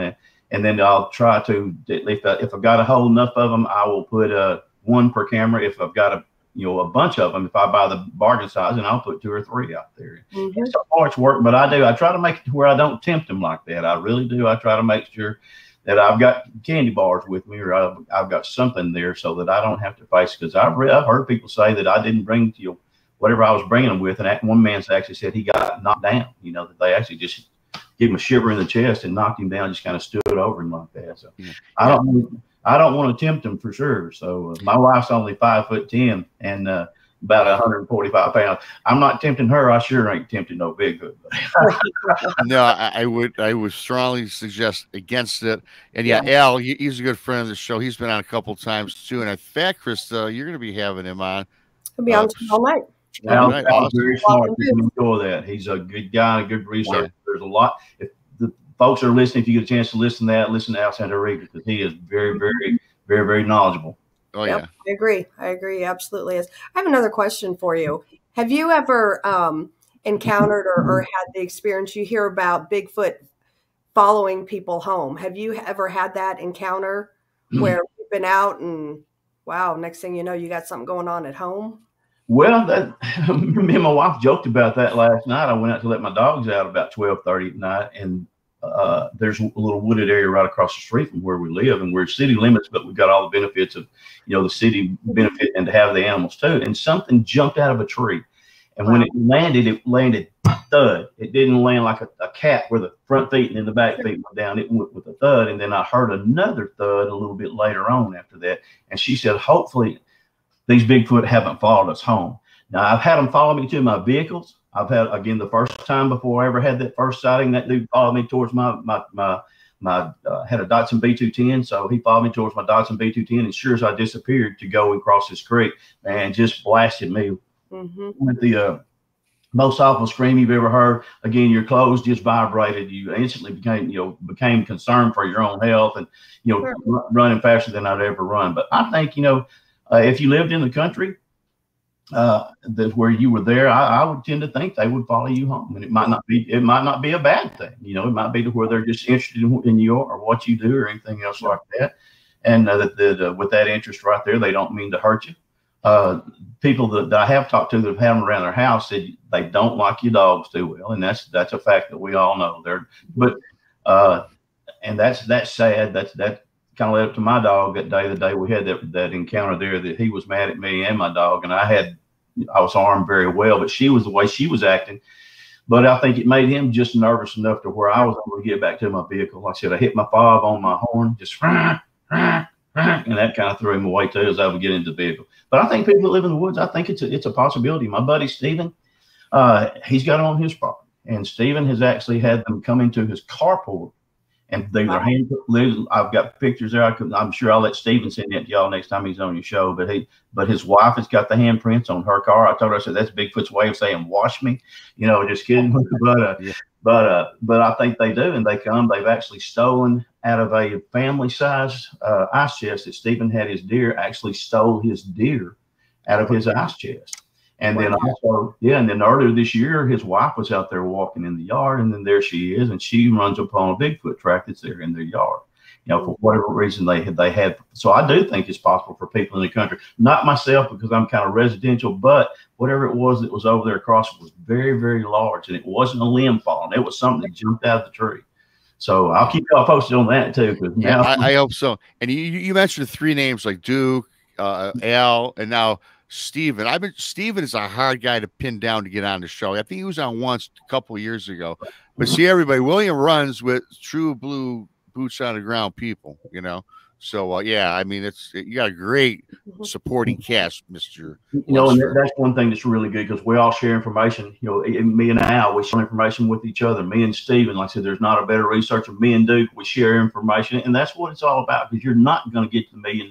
then I'll try to, if I've got a whole enough of them, I will put one per camera. If I've got a bunch of them, if I buy the bargain size, and I'll put 2 or 3 out there. So far it's worked, but I try to make it to where I don't tempt them like that. I really do. I try to make sure that I've got candy bars with me, or I've got something there so that I don't have to face, because I've heard people say that I didn't bring whatever I was bringing them with, and one man actually said he got knocked down. That they actually just gave him a shiver in the chest and knocked him down, just kind of stood over him like that. So I don't want to tempt him for sure. So my wife's only 5'10" and about 145 pounds. I'm not tempting her. I sure ain't tempting no Bigfoot.
No, I would strongly suggest against it. And Al, he's a good friend of the show. He's been on a couple times too. And in fact, Krista, you're going to be having him on.
He'll be on all night.
Al's very smart. You can enjoy that. He's a good guy, a good researcher. Yeah. There's a lot. If the folks are listening, if you get a chance to listen to Al Santarita, because he is very, very, very, very knowledgeable.
Oh, yeah.
I agree. Absolutely is. I have another question for you. Have you ever encountered or had the experience, you hear about Bigfoot following people home? Have you ever had that encounter where you've been out and, wow, next thing you know, you got something going on at home?
Well, me and my wife joked about that last night. I went out to let my dogs out about 12:30 at night, and there's a little wooded area right across the street from where we live, and we're city limits, but we've got all the benefits of, the city benefit and to have the animals too. And something jumped out of a tree, and when it landed thud. It didn't land like a cat where the front feet and then the back feet went down. It went with a thud, and then I heard another thud a little bit later on after that. And she said, hopefully these Bigfoot haven't followed us home. Now, I've had them follow me to my vehicles. I've had, again, the first time before I ever had that first sighting, that dude followed me towards my had a Datsun B210. So he followed me towards my Datsun B210. And sure as I disappeared to go and cross this creek, man, just blasted me with the most awful scream you've ever heard. Again, your clothes just vibrated. You instantly became concerned for your own health and, running faster than I'd ever run. But I think, if you lived in the country, that where you were there, I would tend to think they would follow you home, and it might not be a bad thing. It might be to where they're just interested in you or what you do or anything else like that. And with that interest right there, they don't mean to hurt you. People that I have talked to that have had them around their house said they don't like your dogs too well, and that's a fact that we all know. And that's sad. That kind of led up to my dog that day. The day we had that encounter there, that he was mad at me and my dog, and I was armed very well, but she was the way she was acting. But I think it made him just nervous enough to where I was able to get back to my vehicle. Like I said, I hit my fob on my horn, just and that kind of threw him away too as I would get into the vehicle. But I think people that live in the woods, I think it's a possibility. My buddy Steven, he's got it on his property, and Steven has actually had them come into his carport. And I've got pictures there. I'm sure I'll let Steven send that to y'all next time he's on your show. But his wife has got the handprints on her car. I told her, I said, that's Bigfoot's way of saying wash me. Just kidding. But I think they do, and they've actually stolen out of a family size ice chest that Steven had. His deer actually stole his deer out of his ice chest. And then and then earlier this year, his wife was out there walking in the yard, and then there she is, and she runs upon a Bigfoot track that's there in their yard. For whatever reason they had. So I do think it's possible for people in the country, not myself because I'm kind of residential, but whatever it was that was over there across it was very, very large, and it wasn't a limb falling. It was something that jumped out of the tree. So I'll keep y'all posted on that too.
I hope so. And you mentioned three names like Duke, Al, and now Steven. Steven is a hard guy to pin down to get on the show. I think he was on once a couple of years ago. But see, everybody, William runs with true blue boots on the ground people, So you got a great supporting cast, Mr.
And that's one thing that's really good because we all share information. Me and Al, we share information with each other. Me and Steven, like I said, there's not a better researcher. Me and Duke, we share information, and that's what it's all about. Because you're not going to get the $1 million,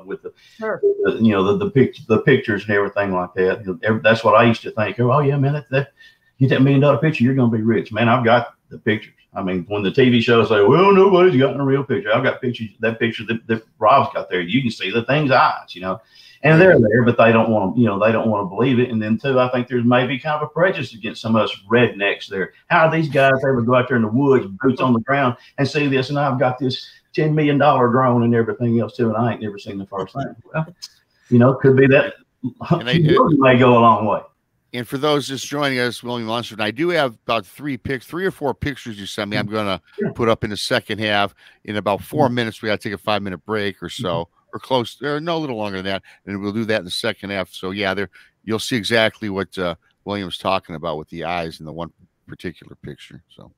with the pictures and everything like that. That's what I used to think. Oh yeah, man, that get that $1 million picture, you're going to be rich, man. I've got the pictures. I mean, when the TV shows say, well, nobody's got a real picture. I've got pictures, that picture that Rob's got there. You can see the thing's eyes, and they're there, but they don't want to, they don't want to believe it. And then too, I think there's maybe kind of a prejudice against some of us rednecks there. How are these guys ever go out there in the woods, boots on the ground, and see this? And I've got this $10 million drone and everything else too, and I ain't never seen the first thing. Well, could be that may go a long way.
And for those just joining us, William Lunsford, I do have about 3 or 4 pictures you sent me. I'm going to put up in the second half. In about 4 minutes, we got to take a 5-minute break or so, or close, or no, a little longer than that. And we'll do that in the second half. So, you'll see exactly what William's talking about with the eyes in the one particular picture. So,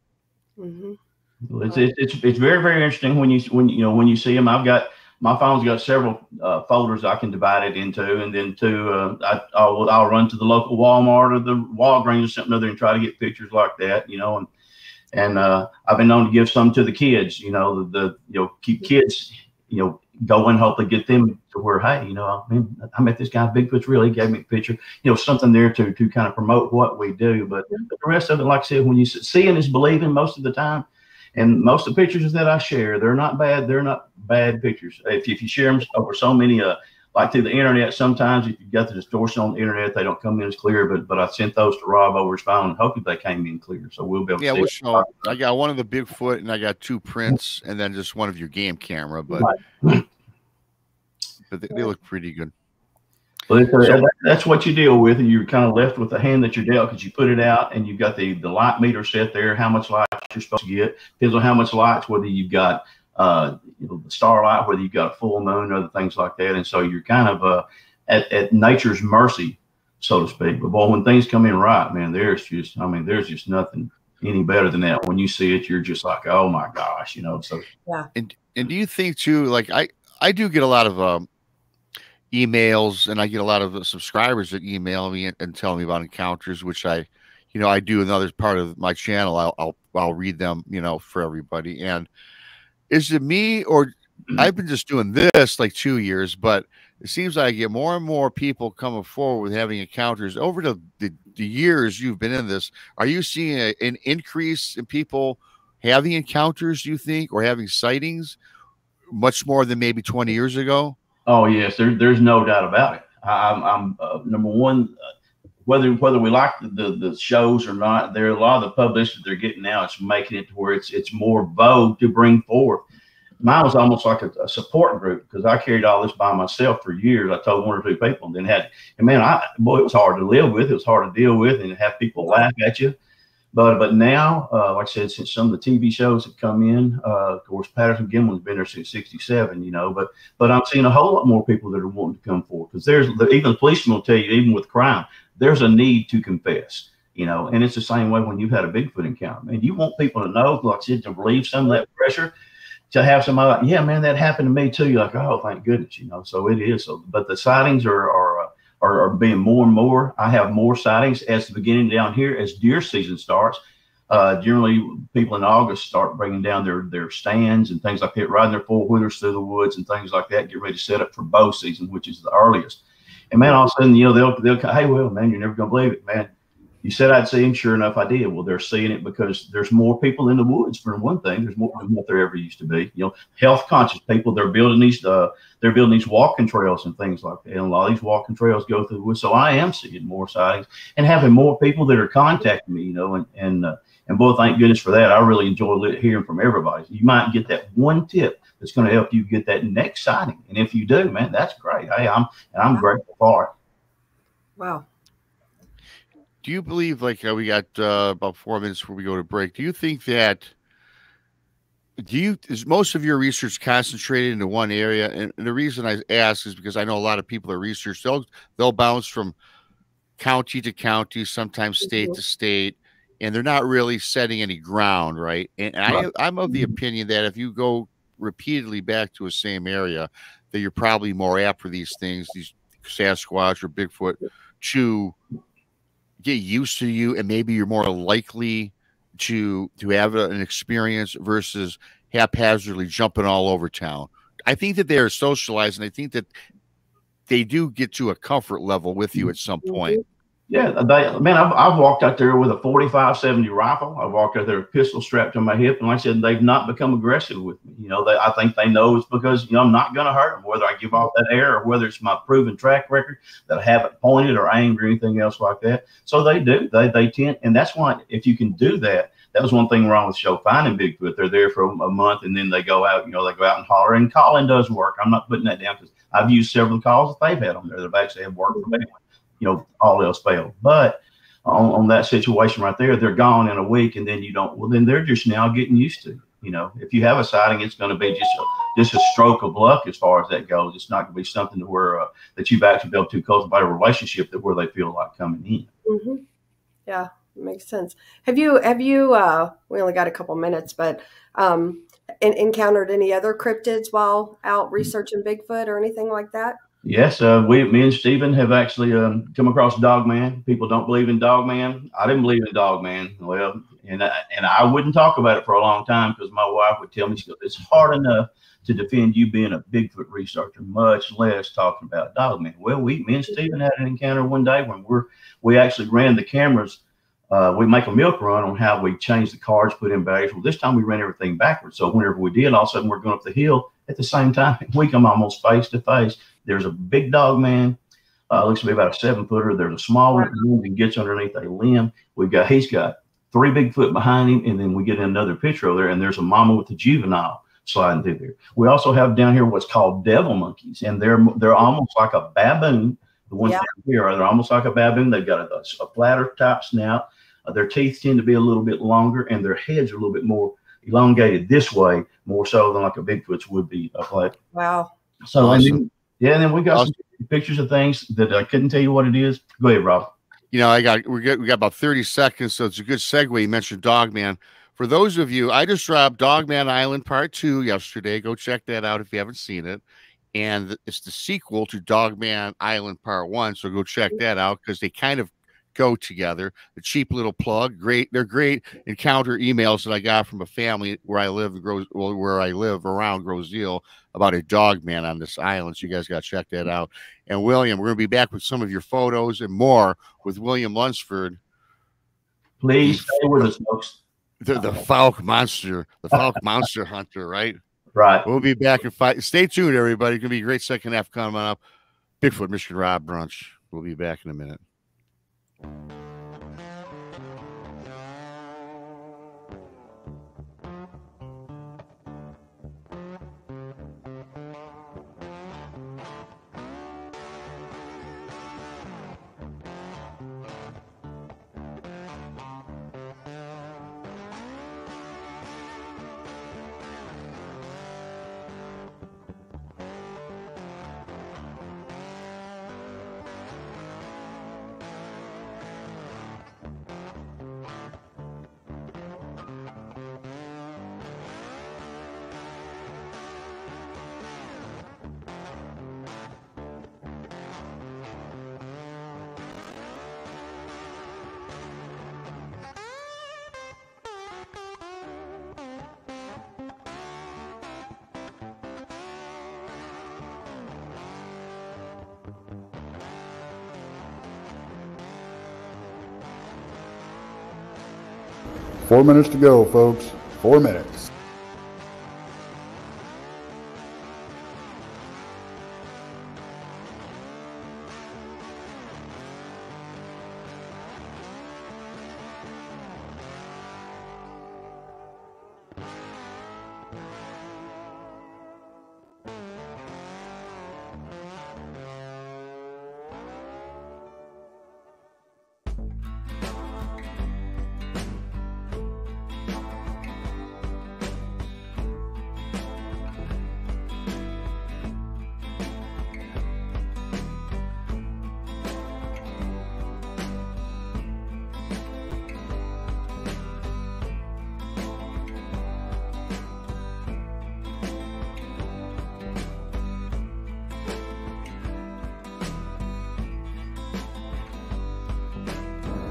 It's very, very interesting when you see them. My phone's got several folders I can divide it into, and then I'll run to the local Walmart or the Walgreens or something other and try to get pictures like that, and I've been known to give some to the kids, keep kids, going, hopefully get them to where, hey, I met this guy, Bigfoot's real, he gave me a picture, something there to kind of promote what we do. But the rest of it, like I said, when you seeing is believing most of the time. And most of the pictures that I share, they're not bad. They're not bad pictures. If you share them over so many, like through the internet, sometimes if you've got the distortion on the internet, they don't come in as clear. But I sent those to Rob over his phone, and hopefully they came in clear. So we'll be able to see.
We'll I got one of the Bigfoot, and I got 2 prints, and then just one of your game camera. But they look pretty good.
But that's what you deal with, and you're kind of left with the hand that you're dealt because you put it out, and you've got the light meter set there, how much light you're supposed to get. Depends on how much light, whether you've got the starlight, whether you've got a full moon, other things like that. And so you're kind of at nature's mercy, so to speak. But boy, when things come in right, man, there's just nothing any better than that. When you see it, you're just like, oh my gosh, So
yeah.
And do you think too? Like I do get a lot of emails, and I get a lot of subscribers that email me and tell me about encounters, which I do another part of my channel. I'll read them, for everybody. And is it me, or I've been just doing this like 2 years, but it seems like I get more and more people coming forward with having encounters over the years you've been in this. Are you seeing an increase in people having encounters, do you think, or having sightings much more than maybe 20 years ago?
Oh yes, there's no doubt about it. I'm number one. Whether we like the shows or not, there are a lot of the publicity they're getting now. It's making it to where it's more vogue to bring forth. Mine was almost like a support group because I carried all this by myself for years. I told 1 or 2 people, and then it was hard to live with. It was hard to deal with, and have people laugh at you. But now, like I said, since some of the TV shows have come in, of course, Patterson Gimlin's been there since '67, but I'm seeing a whole lot more people that are wanting to come forward because even the policeman will tell you, even with crime, there's a need to confess, and it's the same way when you've had a Bigfoot encounter. Man, you want people to know, like I said, to relieve some of that pressure, to have somebody like, yeah, man, that happened to me too. You're like, oh, thank goodness, So it is. So, but the sightings are being more and more. I have more sightings as the beginning down here as deer season starts. Generally, people in August start bringing down their stands and things like that, riding their 4-wheelers through the woods and things like that, get ready to set up for bow season, which is the earliest. And man, all of a sudden, they'll hey, well, man, you're never gonna believe it, man. You said I'd see him. Sure enough, I did. Well, they're seeing it because there's more people in the woods. For one thing, there's more than what there ever used to be. Health conscious people. They're building these walking trails and things like that. And a lot of these walking trails go through the woods. So I am seeing more sightings and having more people that are contacting me. And boy, thank goodness for that. I really enjoy hearing from everybody. You might get that one tip that's going to help you get that next sighting. And if you do, man, that's great. Hey, I'm grateful for it.
Wow.
Do you believe, like we got about 4 minutes before we go to break, do you think that is most of your research concentrated into one area? And the reason I ask is because I know a lot of people that research, they'll bounce from county to county, sometimes state to state, and they're not really setting any ground, right? And I'm of the opinion that if you go repeatedly back to a same area, that you're probably more apt for these things, these Sasquatch or Bigfoot, to get used to you, and maybe you're more likely to have an experience versus haphazardly jumping all over town. I think that they are socialized, and I think that they do get to a comfort level with you at some point.
Yeah, I've walked out there with a 45-70 rifle. I've walked out there with a pistol strapped to my hip, and like I said, they've not become aggressive with me. I think they know it's because I'm not going to hurt them, whether I give off that air or whether it's my proven track record that I haven't pointed or aimed or anything else like that. So they do. They tend, and that's why if you can do that. That was one thing wrong with the show Finding Bigfoot. They're there for a month, and then they go out. They go out and holler. And calling does work. I'm not putting that down because I've used several calls that they've had on there that have actually have worked for me. All else failed. But on that situation right there, they're gone in a week, and then then they're just now getting used to. If you have a sighting, it's going to be just a stroke of luck as far as that goes. It's not going to be something to where that you've actually been able to cultivate a relationship where they feel like coming in.
Yeah. Makes sense. Have you, we only got a couple minutes, but encountered any other cryptids while out researching Bigfoot or anything like that?
Yes, me and Stephen have actually come across Dogman. People don't believe in Dogman. I didn't believe in Dogman. Well, and I wouldn't talk about it for a long time because my wife would tell me, she goes, it's hard enough to defend you being a Bigfoot researcher, much less talking about Dogman. Well, me and Stephen had an encounter one day when we actually ran the cameras. We make a milk run on how we change the cards, put in bags. Well, this time we ran everything backwards. So whenever we did, all of a sudden we're going up the hill at the same time. We come almost face to face. There's a big Dogman, looks to be about a 7-footer. There's a small one that gets underneath a limb. He's got 3 Bigfoot behind him, and then we get another picture over there, and there's a mama with a juvenile sliding through there. We also have down here what's called devil monkeys, and they're almost like a baboon. The ones down here they're almost like a baboon. They've got a flatter type snout. Their teeth tend to be a little bit longer, and their heads are a little bit more elongated this way, more so than like a Bigfoot's would be.
Wow.
So, awesome. And then we got some pictures of things that I couldn't tell you what it is. Go ahead, Rob.
We got about 30 seconds, so it's a good segue. You mentioned Dogman. For those of you, I just dropped Dogman Island Part 2 yesterday. Go check that out if you haven't seen it. And it's the sequel to Dogman Island Part 1, so go check that out because they kind of go together. The cheap little plug. They're great encounter emails that I got from a family where I live around Groseal about a Dogman on this island. So you guys got to check that out. And William, we're going to be back with some of your photos and more with William Lunsford.
Please stay with us, folks.
The Fouke Monster, the Fouke Monster hunter, right?
Right.
We'll be back in 5. Stay tuned, everybody. It's going to be a great second half coming up. Bigfoot, Michigan Rob Brunch. We'll be back in a minute.
Four minutes to go, folks. 4 minutes.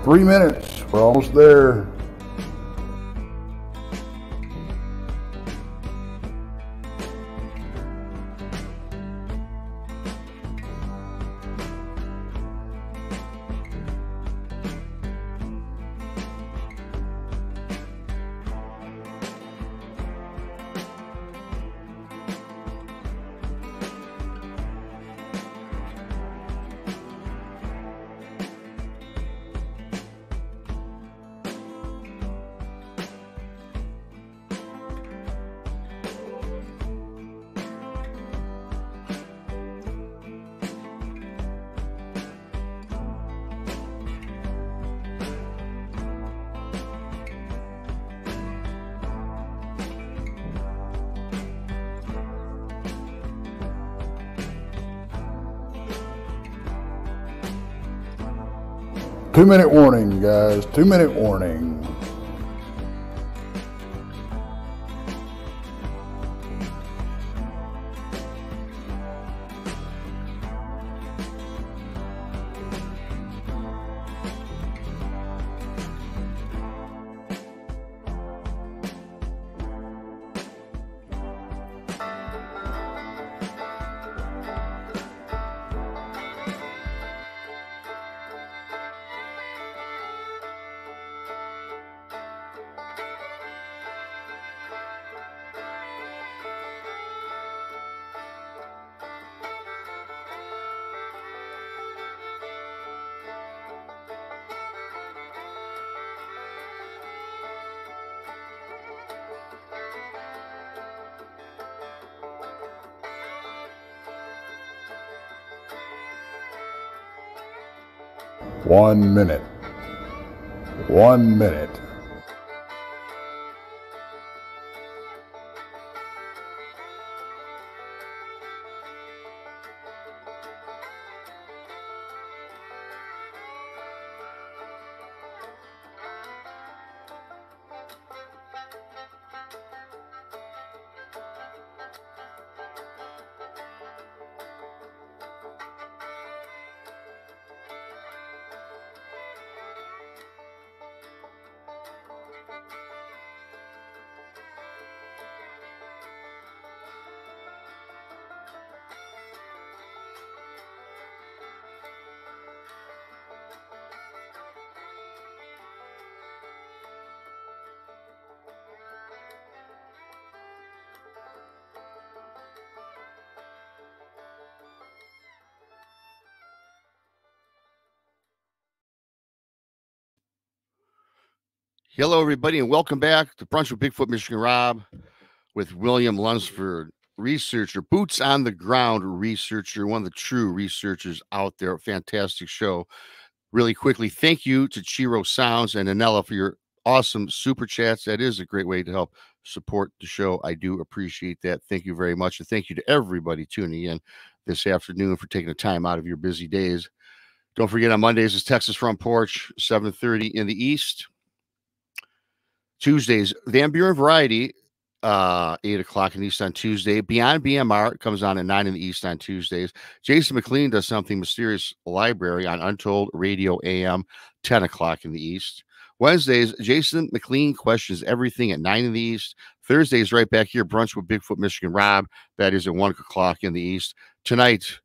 Three minutes. We're almost there. 2-minute warning, guys. 2-minute warning. One minute. 1 minute.
Hello, everybody, and welcome back to Brunch with Bigfoot, Michigan Rob, with William Lunsford, researcher, boots on the ground researcher, one of the true researchers out there. Fantastic show. Really quickly, thank you to Chiro Sounds and Anella for your awesome super chats. That is a great way to help support the show. I do appreciate that. Thank you very much. And thank you to everybody tuning in this afternoon for taking the time out of your busy days. Don't forget, on Mondays is Texas Front Porch, 7:30 in the East. Tuesdays, Van Buren Variety, 8 o'clock in the East on Tuesday. Beyond BMR comes on at 9 in the East on Tuesdays. Jason McLean does Something Mysterious Library on Untold Radio AM, 10 o'clock in the East. Wednesdays, Jason McLean questions everything at 9 in the East. Thursdays, right back here, Brunch with Bigfoot, Michigan Rob. That is at 1 o'clock in the East. Tonight,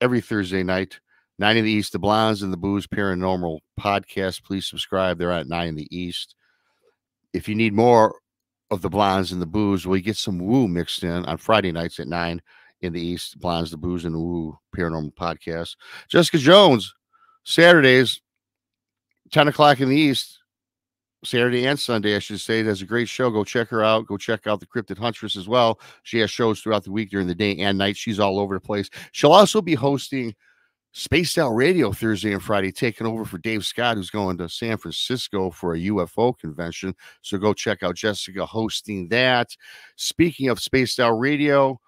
every Thursday night, 9 in the East, the Blondes and the Booze Paranormal Podcast. Please subscribe. They're at 9 in the East. If you need more of the Blondes and the Booze, we get some woo mixed in on Friday nights at 9 in the East. Blondes, the Booze, and the Woo Paranormal Podcast. Jessica Jones, Saturdays, 10 o'clock in the East. Saturday and Sunday, I should say. Does a great show. Go check her out. Go check out the Cryptid Huntress as well. She has shows throughout the week during the day and night. She's all over the place. She'll also be hosting Spaced Out Radio Thursday and Friday, taking over for Dave Scott, who's going to San Francisco for a UFO convention. So go check out Jessica hosting that. Speaking of Spaced Out Radio,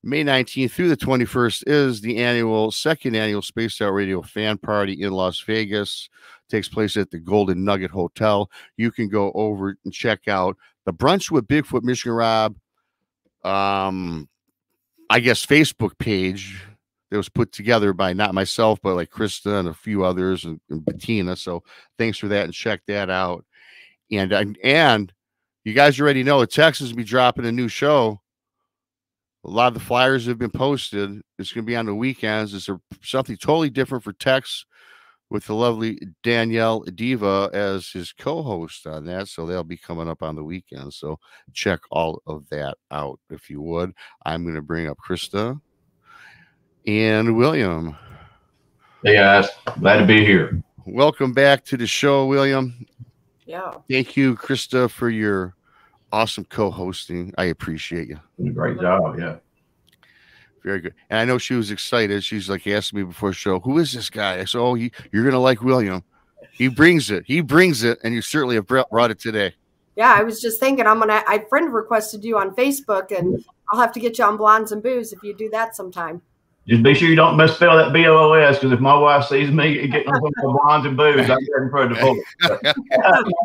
May 19th through the 21st is the second annual Spaced Out Radio fan party in Las Vegas. Takes place at the Golden Nugget Hotel. You can go over and check out the Brunch with Bigfoot, Michigan Rob, I guess, Facebook page. It was put together by not myself, but like Krista and a few others and Bettina. So thanks for that, and check that out. And you guys already know that Texas will be dropping a new show. A lot of the flyers have been posted. It's going to be on the weekends. It's something totally different for Tex, with the lovely Danielle Diva as his co-host on that. So they'll be coming up on the weekend. So check all of that out if you would. I'm going to bring up Krista and William.
Hey guys, glad to be here.
Welcome back to the show, William.
Yeah.
Thank you, Krista, for your awesome co-hosting. I appreciate you.
Great job, yeah.
Very good. And I know she was excited. She's like asking me before the show, who is this guy? I said, oh, you're going to like William. He brings it. He brings it. And you certainly have brought it today.
Yeah, I was just thinking I friend requested you on Facebook, and I'll have to get you on Blondes and Booze if you do that sometime.
Just be sure you don't misspell that BOOS, because if my wife sees me getting on some blondes and boobs, I'm getting for a divorce.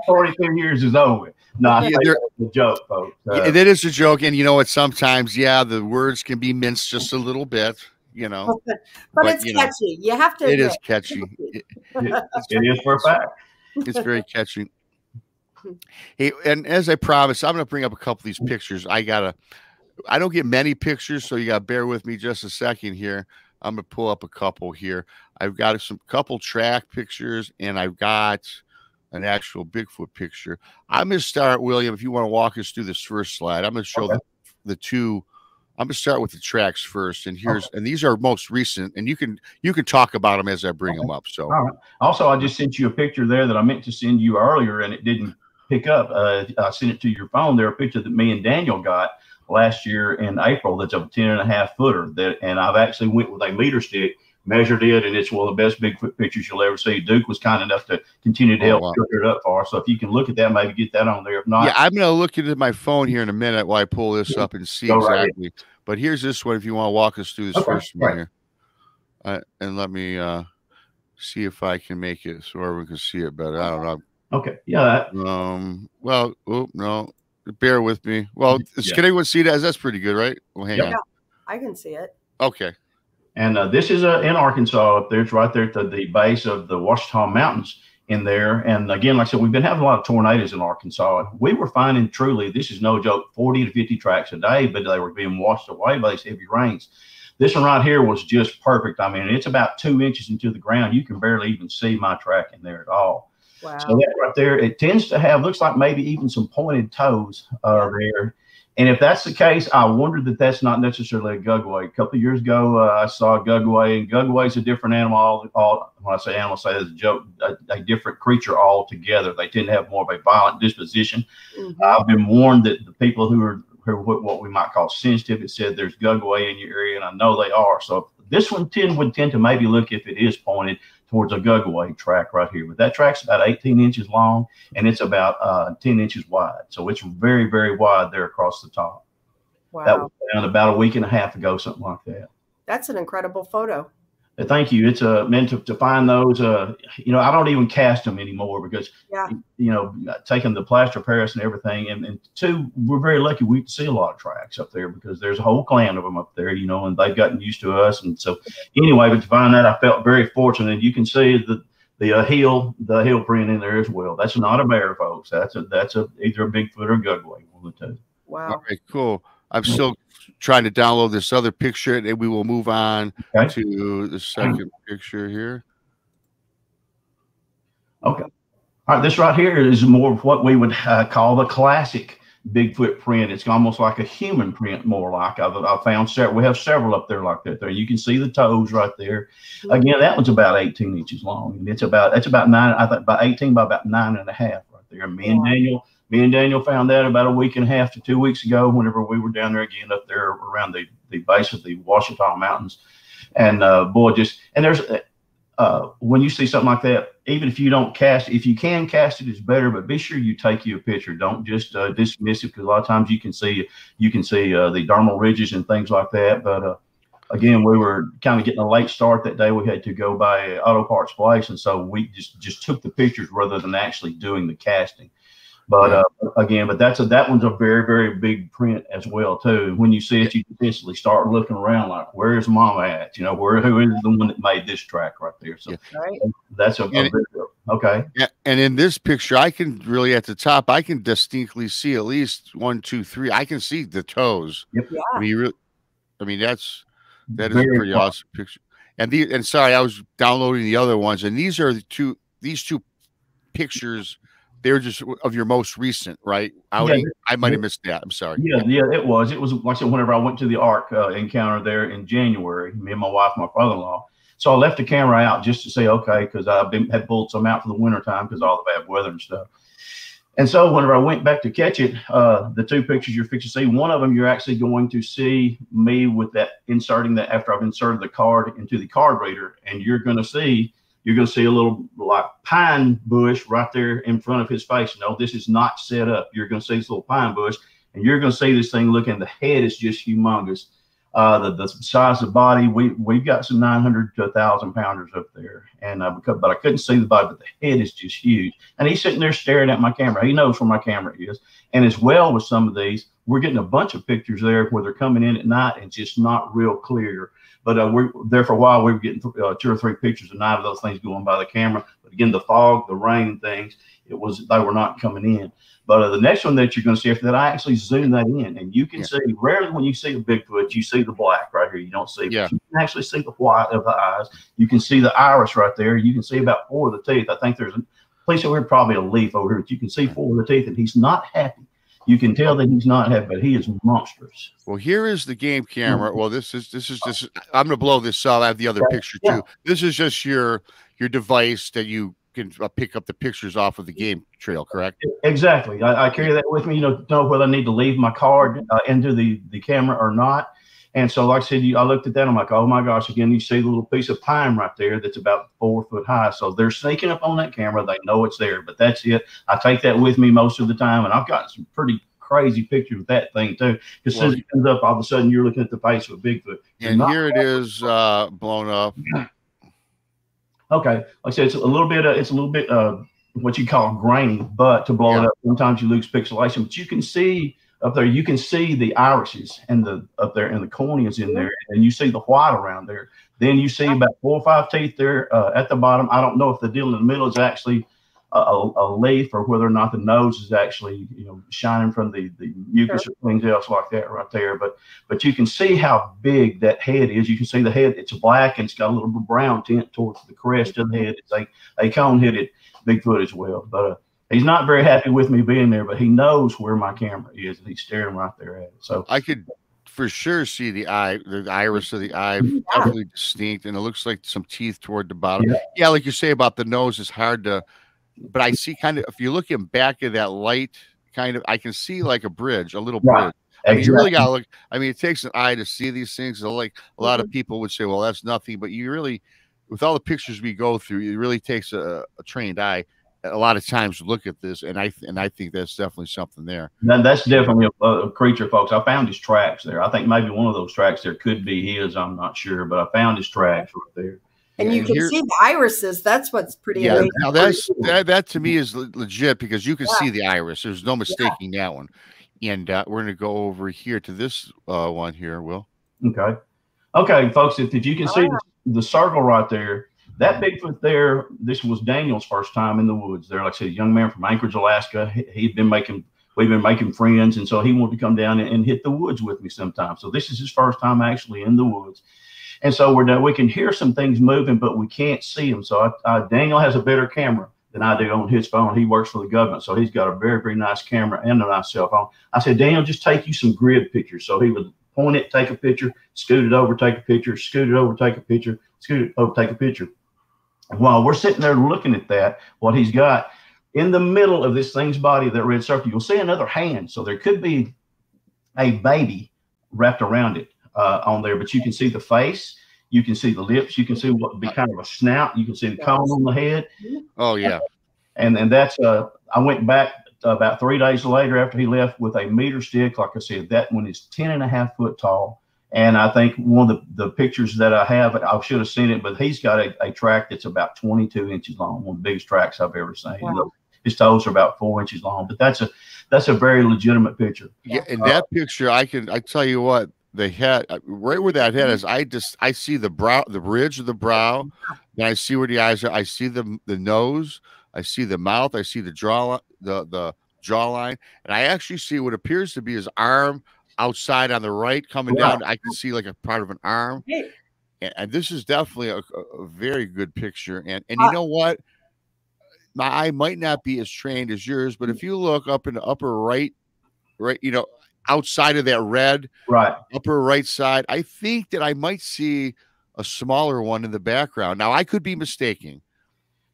42 years is over. No, I think that's a joke, folks.
It is a joke, and you know what? Sometimes, the words can be minced just a little bit, you know.
but it's catchy. You have to.
It is catchy.
It is for a fact.
It's very catchy. Hey, and as I promised, I'm going to bring up a couple of these pictures. I don't get many pictures, so you got to bear with me just a second here. I'm going to pull up a couple here. I've got couple track pictures, and I've got an actual Bigfoot picture. I'm going to start, William, if you want to walk us through this first slide. I'm going to show the two. I'm going to start with the tracks first, and and these are most recent, and you can talk about them as I bring them up. So,
all right. Also, I just sent you a picture there that I meant to send you earlier, and it didn't pick up. I sent it to your phone. There, a picture that me and Daniel got last year in April. That's a 10.5 footer. And I've actually went with a meter stick, measured it, and it's one of the best Bigfoot pictures you'll ever see. Duke was kind enough to continue to help filter it up for us. So if you can look at that, maybe get that on there. If not,
I'm going to look into my phone here in a minute while I pull this up and see exactly. Right. But here's this one. If you want to walk us through this first one here, and let me see if I can make it so everyone can see it better. I don't know.
Okay. Yeah.
Well, no. Bear with me. Well, can anyone see that? That's pretty good, right? Well, hang on.
Yeah, I can see it.
Okay.
And this is in Arkansas up there. It's right there at the base of the Ouachita Mountains in there. And again, like I said, we've been having a lot of tornadoes in Arkansas. We were finding, truly, this is no joke, 40 to 50 tracks a day, but they were being washed away by these heavy rains. This one right here was just perfect. I mean, it's about 2 inches into the ground. You can barely even see my track in there at all.
Wow.
So that right there, it tends to have, looks like maybe even some pointed toes there. And if that's the case, I wonder that that's not necessarily a gugway. A couple of years ago, I saw a gugway, and gugway is a different animal. When I say animal, I say it's a joke, a different creature altogether. They tend to have more of a violent disposition. Mm-hmm. I've been warned that the people who are what we might call sensitive, it said there's gugway in your area, and I know they are. So this one would tend to maybe look, if it is pointed, towards a gugway track right here. But that track's about 18 inches long, and it's about 10 inches wide. So it's very, very wide there across the top.
Wow.
That was found about a week and a half ago, something like that.
That's an incredible photo.
Thank you. It's meant to find those. I don't even cast them anymore because, taking the plaster of Paris and everything. And two, we're very lucky we see a lot of tracks up there because there's a whole clan of them up there, and they've gotten used to us. And so anyway, but to find that, I felt very fortunate. You can see the heel print in there as well. That's not a bear, folks. That's either a Bigfoot or a gugway, one of the two.
Wow.
All right, cool. I'm still trying to download this other picture, and we will move on to the second picture here.
Okay. All right, this right here is more of what we would call the classic Bigfoot print. It's almost like a human print, more like. I've found several. We have several up there like that. There, you can see the toes right there. Again, that one's about 18 inches long, and it's about 9. I think about 18 by about 9.5 right there. Me and Daniel found that about a week and a half to 2 weeks ago, whenever we were down there again up there around the base of the Ouachita Mountains. And there's when you see something like that, even if you don't cast it, if you can cast it, it's better, but be sure you take you a picture. Don't just dismiss it, because a lot of times you can see the dermal ridges and things like that. But again, we were kind of getting a late start that day. We had to go by auto parts place, and so we just took the pictures rather than actually doing the casting. But that one's a very, very big print as well too. And when you see it, you instantly start looking around like, where's Mama at? Who is the one that made this track right there? So that's a big deal. Okay.
Yeah, and in this picture, I can really at the top, I can distinctly see at least 1, 2, 3. I can see the toes.
Yep.
Yeah.
That is a pretty awesome picture. And sorry, I was downloading the other ones, and these two pictures. They're just of your most recent, right? I might have missed that. I'm sorry.
Yeah, it was. It was like I said, whenever I went to the Ark encounter there in January, me and my wife, my brother-in-law. So I left the camera out just to say, okay, because had pulled some out for the wintertime because of all the bad weather and stuff. And so whenever I went back to catch it, the two pictures you're fixing to see, one of them you're actually going to see me with that inserting that after I've inserted the card into the card reader, and you're going to see a little like pine bush right there in front of his face. No, this is not set up. You're going to see this little pine bush, and you're going to see this thing looking. The head is just humongous. The size of the body, we've got some 900 to 1,000 pounders up there, and but I couldn't see the body, but the head is just huge. And he's sitting there staring at my camera. He knows where my camera is, and as well with some of these, we're getting a bunch of pictures there where they're coming in at night and just not real clear. But we're there for a while. We were getting 2 or 3 pictures a night of those things going by the camera. But again, the fog, the rain, things, they were not coming in. But the next one that you're going to see after that, I actually zoom that in, and you can see, rarely when you see a Bigfoot, you see the black right here. You don't see, you can actually see the white of the eyes. You can see the iris right there. You can see about 4 of the teeth. I think there's a place over here, probably a leaf over here, but you can see 4 of the teeth, and he's not happy. You can tell that he's not happy, but he is monstrous.
Well, here is the game camera. Well, this is just, I'm going to blow this up. I have the other picture too. This is just your device that you can pick up the pictures off of the game trail, correct?
Exactly. I carry that with me, you know whether I need to leave my card into the camera or not. And so, like I said, I looked at that. I'm like, oh my gosh! Again, you see the little piece of pine right there that's about 4 foot high. So they're sneaking up on that camera. They know it's there, but that's it. I take that with me most of the time, and I've got some pretty crazy pictures with that thing too. As soon as it comes up, all of a sudden you're looking at the face of a Bigfoot.
And here it is, blown up.
Okay, like I said, it's a little bit what you call grainy, but to blow it up, sometimes you lose pixelation. But you can see up there, you can see the irises and up there, and the corneas in there, and you see the white around there. Then you see about 4 or 5 teeth there at the bottom. I don't know if the deal in the middle is actually a leaf, or whether or not the nose is actually, shining from the mucus or things else like that right there. But you can see how big that head is. You can see the head; it's black and it's got a little brown tint towards the crest of the head. It's a cone-headed Bigfoot as well. But he's not very happy with me being there, but he knows where my camera is, and he's staring right there at it. So
I could for sure see the iris of the eye, definitely distinct, and it looks like some teeth toward the bottom. Yeah, like you say about the nose, it's hard to, but I see kind of, if you look in back of that light, kind of, I can see like a bridge, a little bridge. I mean, you really got to look. I mean, it takes an eye to see these things. So like a lot of people would say, well, that's nothing, but you really, with all the pictures we go through, it really takes a trained eye a lot of times to look at this, and I think that's definitely something there.
That's definitely a creature, folks. I found his tracks there. I think maybe one of those tracks there could be his. I'm not sure, but I found his tracks right there.
And you can see the irises. That's what's pretty amazing.
Now that to me is legit, because you can see the iris. There's no mistaking that one. And we're going to go over here to this one here, Will.
Okay, folks, if you can see the circle right there, that Bigfoot there, this was Daniel's first time in the woods there. Like I said, a young man from Anchorage, Alaska. We've been making friends, and so he wanted to come down and hit the woods with me sometime. So this is his first time actually in the woods. And so we can hear some things moving, but we can't see them. So Daniel has a better camera than I do on his phone. He works for the government, so he's got a very, very nice camera and a nice cell phone. I said, Daniel, just take you some grid pictures. So he would point it, take a picture, scoot it over, take a picture, scoot it over, take a picture, scoot it over, take a picture. And while we're sitting there looking at that, what he's got in the middle of this thing's body, that red circle, you'll see another hand. So there could be a baby wrapped around it on there, but you can see the face, you can see the lips, you can see what would be kind of a snout, you can see the cone on the head.
Oh yeah.
And that's I went back about 3 days later after he left with a meter stick. Like I said, that one is 10.5 foot tall. And I think one of the pictures that I have, I should have seen it, but he's got a track that's about 22 inches long, one of the biggest tracks I've ever seen. Wow. His toes are about 4 inches long, but that's a very legitimate picture.
Yeah, and that picture, I tell you what, the head, right where that head is, I see the brow, the ridge of the brow, and I see where the eyes are. I see the nose, I see the mouth, I see the jawline, and I actually see what appears to be his arm outside on the right coming down. I can see like a part of an arm, and this is definitely a very good picture. And you know what, my eye might not be as trained as yours, but if you look up in the upper right, outside of that red, upper right side, I think that I might see a smaller one in the background. Now I could be mistaken.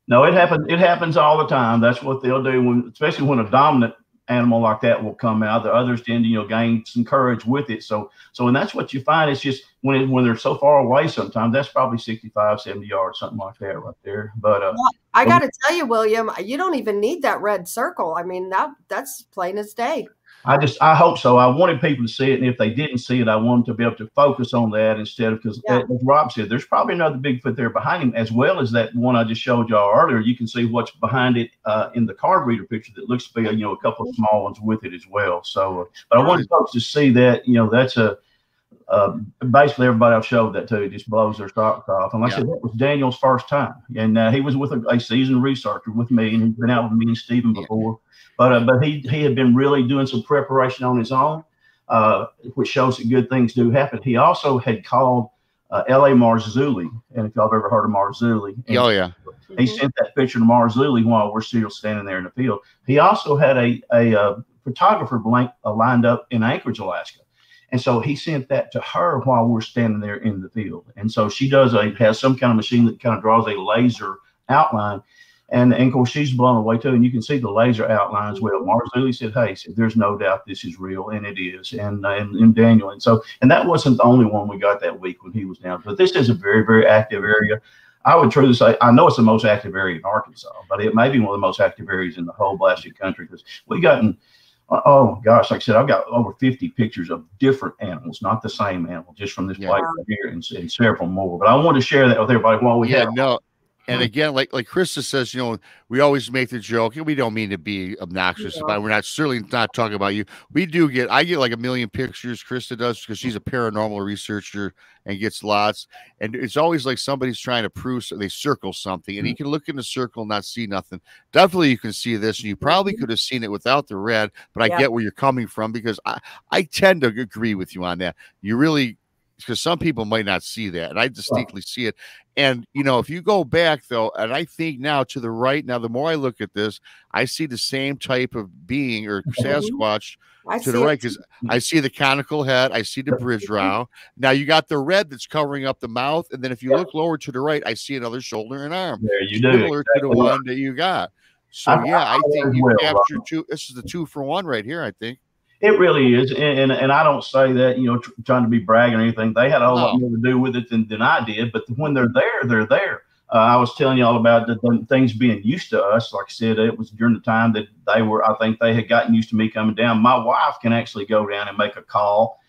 No, it happens. It happens all the time. That's what they'll do especially when a dominant animal like that will come out. The others tend to gain some courage with it. So and that's what you find. It's just when they're so far away, sometimes that's probably 65, 70 yards, something like that right there. But
I got to tell you, William, you don't even need that red circle. I mean, that's plain as day.
I hope so. I wanted people to see it, and if they didn't see it, I wanted to be able to focus on that instead of, because as Rob said, there's probably another Bigfoot there behind him, as well as that one I just showed y'all earlier. You can see what's behind it in the card reader picture that looks to be, a couple of small ones with it as well. So, but I wanted folks to see that, that's basically everybody I've showed that to, it just blows their socks off. And like I said, that was Daniel's first time, and he was with a seasoned researcher with me, and he's been out with me and Stephen before. But he had been really doing some preparation on his own, which shows that good things do happen. He also had called L.A. Marzulli, and if y'all have ever heard of Marzulli, he sent that picture to Marzulli while we're still standing there in the field. He also had a photographer lined up in Anchorage, Alaska. And so he sent that to her while we're standing there in the field. And so she has some kind of machine that kind of draws a laser outline. And of course, she's blown away too. And you can see the laser outlines. Well, Marzulli said, hey, there's no doubt this is real. And it is. And Daniel. And that wasn't the only one we got that week when he was down. But this is a very, very active area. I would truly say, I know it's the most active area in Arkansas, but it may be one of the most active areas in the whole blasted country, because we gotten, oh gosh, like I said, I've got over 50 pictures of different animals, not the same animal, just from this place right here, and several more. But I want to share that with everybody while we have.
And again, like Krista says, we always make the joke, and we don't mean to be obnoxious about it. We're certainly not talking about you. I get like 1 million pictures. Krista does, because she's a paranormal researcher and gets lots. And it's always like somebody's trying to prove, so they circle something, and you can look in the circle and not see nothing. Definitely you can see this, and you probably could have seen it without the red, but I get where you're coming from, because I tend to agree with you on that. You really, because some people might not see that, and I distinctly see it. And if you go back though, and I think now to the right, now the more I look at this, I see the same type of being or Sasquatch to the right, because I see the conical head, I see the bridge row. Now you got the red that's covering up the mouth, and then if you look lower to the right, I see another shoulder and arm.
There you do,
similar to the one that you got. So I think you captured two. This is the 2-for-1 right here, I think.
It really is, and I don't say that, trying to be bragging or anything. They had a whole lot more to do with it than I did. But when they're there, they're there. I was telling you all about the things being used to us. Like I said, it was during the time that I think they had gotten used to me coming down. My wife can actually go down and make a call.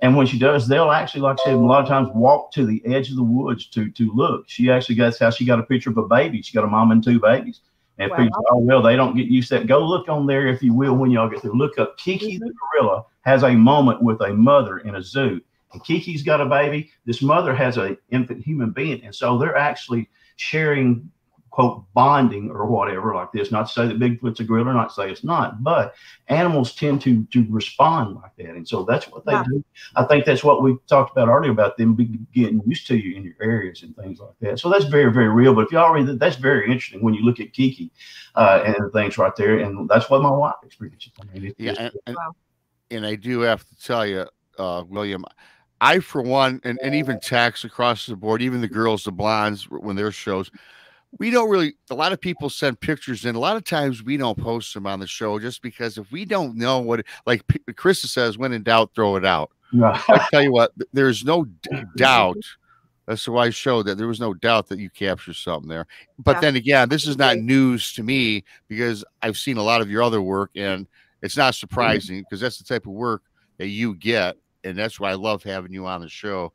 And when she does, they'll actually, like I said, a lot of times walk to the edge of the woods to look. That's how she got a picture of a baby. She got a mom and 2 babies. And people say, they don't get used to that. Go look on there, if you will, when y'all get there. Look up Kiki the gorilla has a moment with a mother in a zoo. And Kiki's got a baby. This mother has an infant human being. And so they're actually sharing, quote, bonding or whatever like this. Not to say that Bigfoot's a gorilla, not to say it's not. But animals tend to respond like that. And so that's what they do. I think that's what we talked about earlier, about them getting used to you in your areas and things like that. So that's very, very real. But if y'all read that, that's very interesting when you look at Kiki and the things right there. And that's what my wife experienced.
And I do have to tell you, William, I, for one, and even Tax across the board, even the girls, the blondes, when their shows, we don't really, a lot of people send pictures in. A lot of times we don't post them on the show, just because if we don't know what, like Krista says, when in doubt, throw it out. I tell you what, there's no doubt. That's why I showed that there was no doubt that you captured something there. But then again, this is not news to me, because I've seen a lot of your other work, and it's not surprising, because that's the type of work that you get. And that's why I love having you on the show.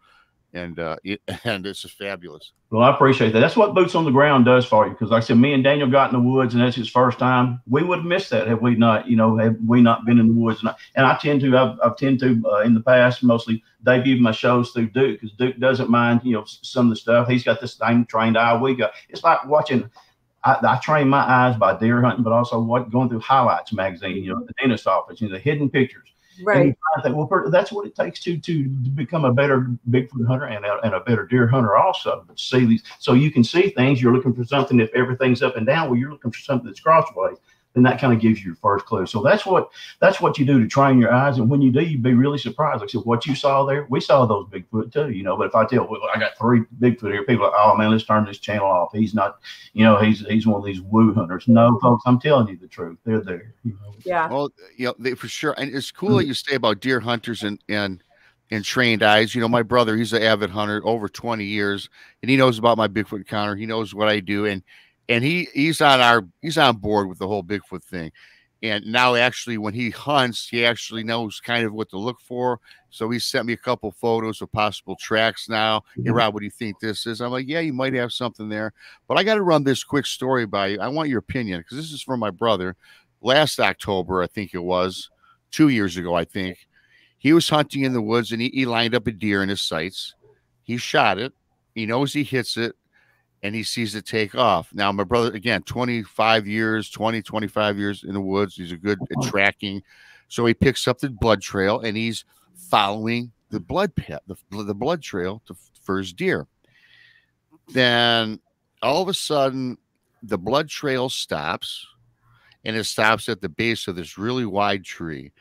And it's just fabulous.
Well, I appreciate that. That's what Boots on the Ground does for you. Because like I said, me and Daniel got in the woods, and that's his first time. We would have missed that had we not, had we not been in the woods. And I tend to, I've tend to in the past, mostly debut my shows through Duke, because Duke doesn't mind, some of the stuff. He's got this same trained eye we got. It's like watching. I train my eyes by deer hunting, but also going through Highlights magazine, the dentist office, the hidden pictures. Right. And I think, well, that's what it takes to become a better Bigfoot hunter and a better deer hunter also. To see these, so you can see things. You're looking for something. If everything's up and down, well, you're looking for something that's crossways. Then that kind of gives you your first clue. So that's what you do to train your eyes. And when you do, you'd be really surprised. Like I said, what you saw there, we saw those Bigfoot too, But if I tell, well, I got 3 Bigfoot here, people are like, oh man, let's turn this channel off. He's not, he's one of these woo hunters. No, folks, I'm telling you the truth. They're there.
Yeah.
Well, they, for sure. And it's cool that you say about deer hunters and trained eyes. My brother, he's an avid hunter over 20 years, and he knows about my Bigfoot encounter. He knows what I do. And he's on board with the whole Bigfoot thing. And now actually when he hunts, he actually knows kind of what to look for. So he sent me a couple photos of possible tracks now. Hey, Rob, what do you think this is? I'm like, yeah, you might have something there. But I got to run this quick story by you. I want your opinion because this is from my brother. Last October, I think it was, 2 years ago, I think. He was hunting in the woods and he lined up a deer in his sights. He shot it. He knows he hits it. And he sees it take off. Now, my brother, again, 25 years in the woods. He's a good at tracking. So he picks up the blood trail and he's following the blood path, the blood trail for his deer. Then all of a sudden, the blood trail stops, and it stops at the base of this really wide tree.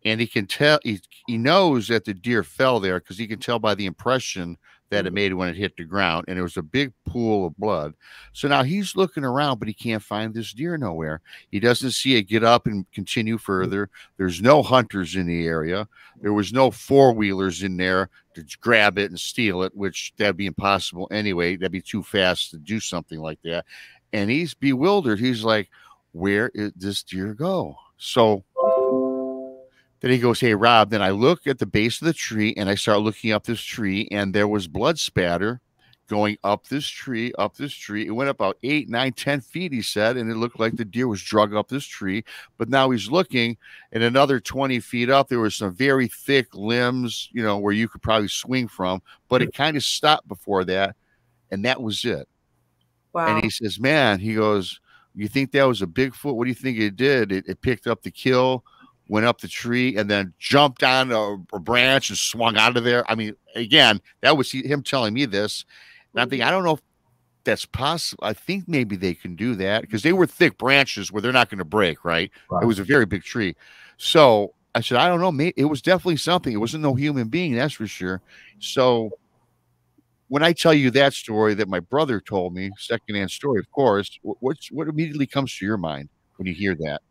And he can tell, he knows that the deer fell there because he can tell by the impression that it made when it hit the ground, and there was a big pool of blood. So now he's looking around, but he can't find this deer nowhere. He doesn't see it get up and continue further. There's no hunters in the area. There was no four-wheelers in there to grab it and steal it, which that'd be impossible anyway. That'd be too fast to do something like that. And he's bewildered. He's like, where did this deer go? So then he goes, hey, Rob, then I look at the base of the tree and I start looking up this tree, and there was blood spatter going up this tree. It went about 8, 9, 10 feet, he said, and it looked like the deer was drug up this tree. But now he's looking, and another 20 feet up, there were some very thick limbs, you know, where you could probably swing from, but it kind of stopped before that, and that was it. Wow. And he says, man, he goes, you think that was a Bigfoot? What do you think it did? It picked up the kill, went up the tree, and then jumped on a branch and swung out of there. I mean, again, that was him telling me this. And I'm thinking, I don't know if that's possible. I think maybe they can do that because they were thick branches where they're not going to break, right? It was a very big tree. So I said, I don't know. Maybe it was definitely something. It wasn't no human being, that's for sure. So when I tell you that story that my brother told me, secondhand story, of course, what immediately comes to your mind when you hear that?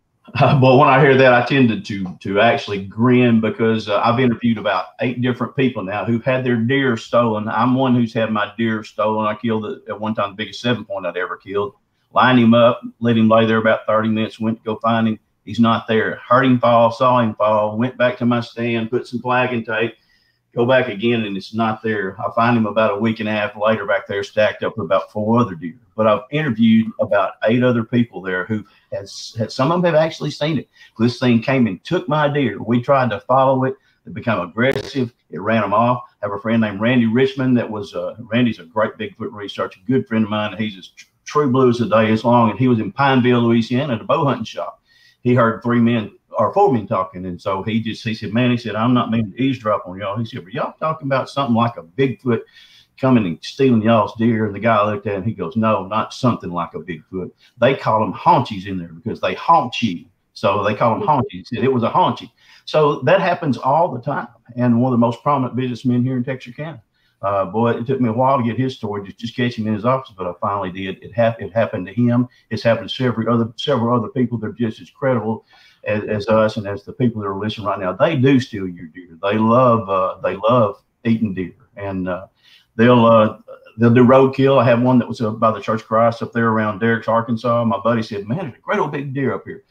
But when I hear that, I tend to actually grin because I've interviewed about 8 different people now who've had their deer stolen. I'm one who's had my deer stolen. I killed at one time the biggest 7-point I'd ever killed. Lined him up, let him lay there about 30 minutes, went to go find him. He's not there. Heard him fall, saw him fall, went back to my stand, put some flagging tape, go back again, and it's not there. I find him about a week and a half later back there stacked up with about 4 other deer. But I've interviewed about 8 other people there who some of them have actually seen it. This thing came and took my deer. We tried to follow it. It became aggressive. It ran them off. I have a friend named Randy Richmond that was, Randy's a great Bigfoot researcher, a good friend of mine. He's as true blue as the day is long. And he was in Pineville, Louisiana at a bow hunting shop. He heard 4 men talking. And so he said, man, he said, I'm not meaning to eavesdrop on y'all. He said, but y'all talking about something like a Bigfoot coming and stealing y'all's deer? And the guy looked at him, he goes, no, not something like a Bigfoot. They call them haunchies in there because they haunt you. So they call them haunchies. He said it was a haunchy. So that happens all the time. And one of the most prominent businessmen here in Texas County. Boy, it took me a while to get his story, just catch him in his office, but I finally did. It happened to him. It's happened to several other people that are just as credible as us and as the people that are listening right now. They do steal your deer. They love eating deer, and they'll do roadkill. I have one that was by the Church of Christ up there around Derricks, Arkansas. My buddy said, man, there's a great old big deer up here.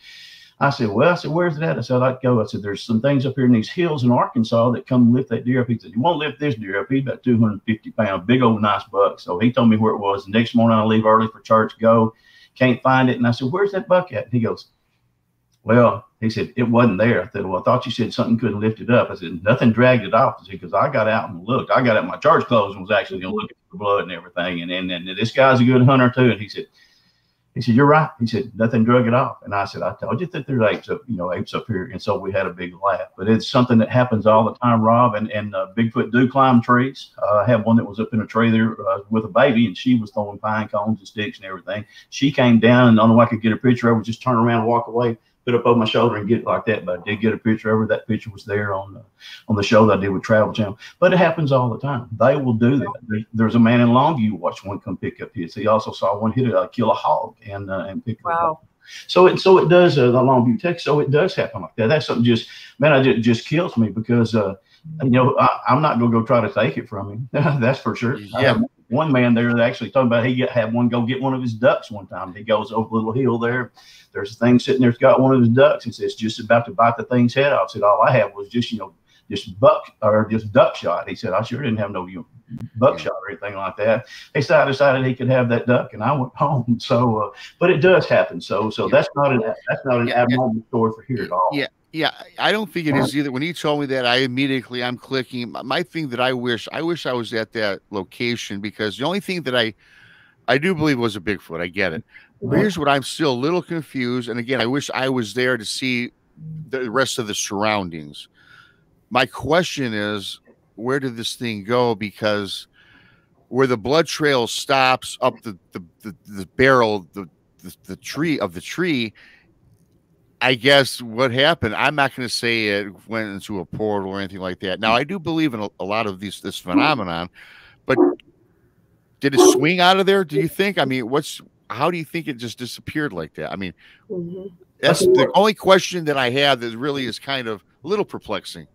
I said, where's it at? I said, I'd go. I said, there's some things up here in these hills in Arkansas that come lift that deer up. He said, you won't lift this deer up. He's about 250 pounds, big old nice buck. So he told me where it was. The next morning I leave early for church, go, can't find it. And I said, where's that buck at? And he goes, well, he said, it wasn't there. I said, well, I thought you said something couldn't lift it up. I said, nothing dragged it off. I said, because I got out and looked. I got out my church clothes and was actually going to look at the blood and everything. And this guy's a good hunter too. And he said, you're right. He said, nothing drug it off. And I said, I told you that there's apes up here. And so we had a big laugh. But it's something that happens all the time, Rob. And Bigfoot do climb trees. I had one that was up in a tree there with a baby, and she was throwing pine cones and sticks and everything. She came down, and the only way I could get a picture of her was just turn around and walk away, put it up over my shoulder and get it like that. But I did get a picture of her. That picture was there on the show that I did with Travel Channel. But it happens all the time. They will do that. There's a man in Longview watched one come pick up his. He also saw one kill a hog and pick it up. So it does the Longview, Texas. So it does happen like that. That's something it just kills me because I'm not going to go try to take it from him. That's for sure.
Yeah.
one man there that actually talking about he had one go get one of his ducks one time. He goes over a little hill there. There's a thing sitting there. It's got one of his ducks. He says, just about to bite the thing's head off. He said, all I had was just, just duck shot. He said, I sure didn't have no buckshot or anything like that. He said, I decided he could have that duck, and I went home. So, but it does happen. So that's not an abnormal story for here at all.
Yeah, I don't think it is either. When he told me that, I'm clicking. My thing that I wish I was at that location, because the only thing that I do believe was a Bigfoot. I get it. But here's what I'm still a little confused. And again, I wish I was there to see the rest of the surroundings. My question is, where did this thing go? Because where the blood trail stops up the barrel, the tree, I guess what happened, I'm not going to say it went into a portal or anything like that. Now, I do believe in a lot of this phenomenon, but did it swing out of there, do you think? I mean, how do you think it just disappeared like that? I mean, that's the only question that I have that really is kind of a little perplexing.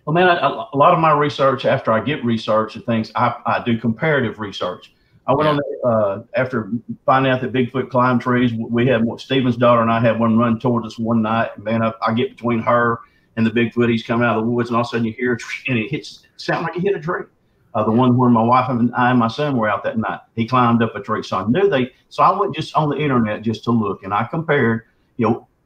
Well, man, a lot of my research, after I get research and things, I do comparative research. I went on after finding out that Bigfoot climbed trees. We had Stephen's daughter and I had one run towards us one night. And man, I get between her and the Bigfoot. He's coming out of the woods, and all of a sudden you hear it, and it sound like he hit a tree. The one where my wife and I and my son were out that night. He climbed up a tree, so I knew So I went just on the internet just to look, and I compared,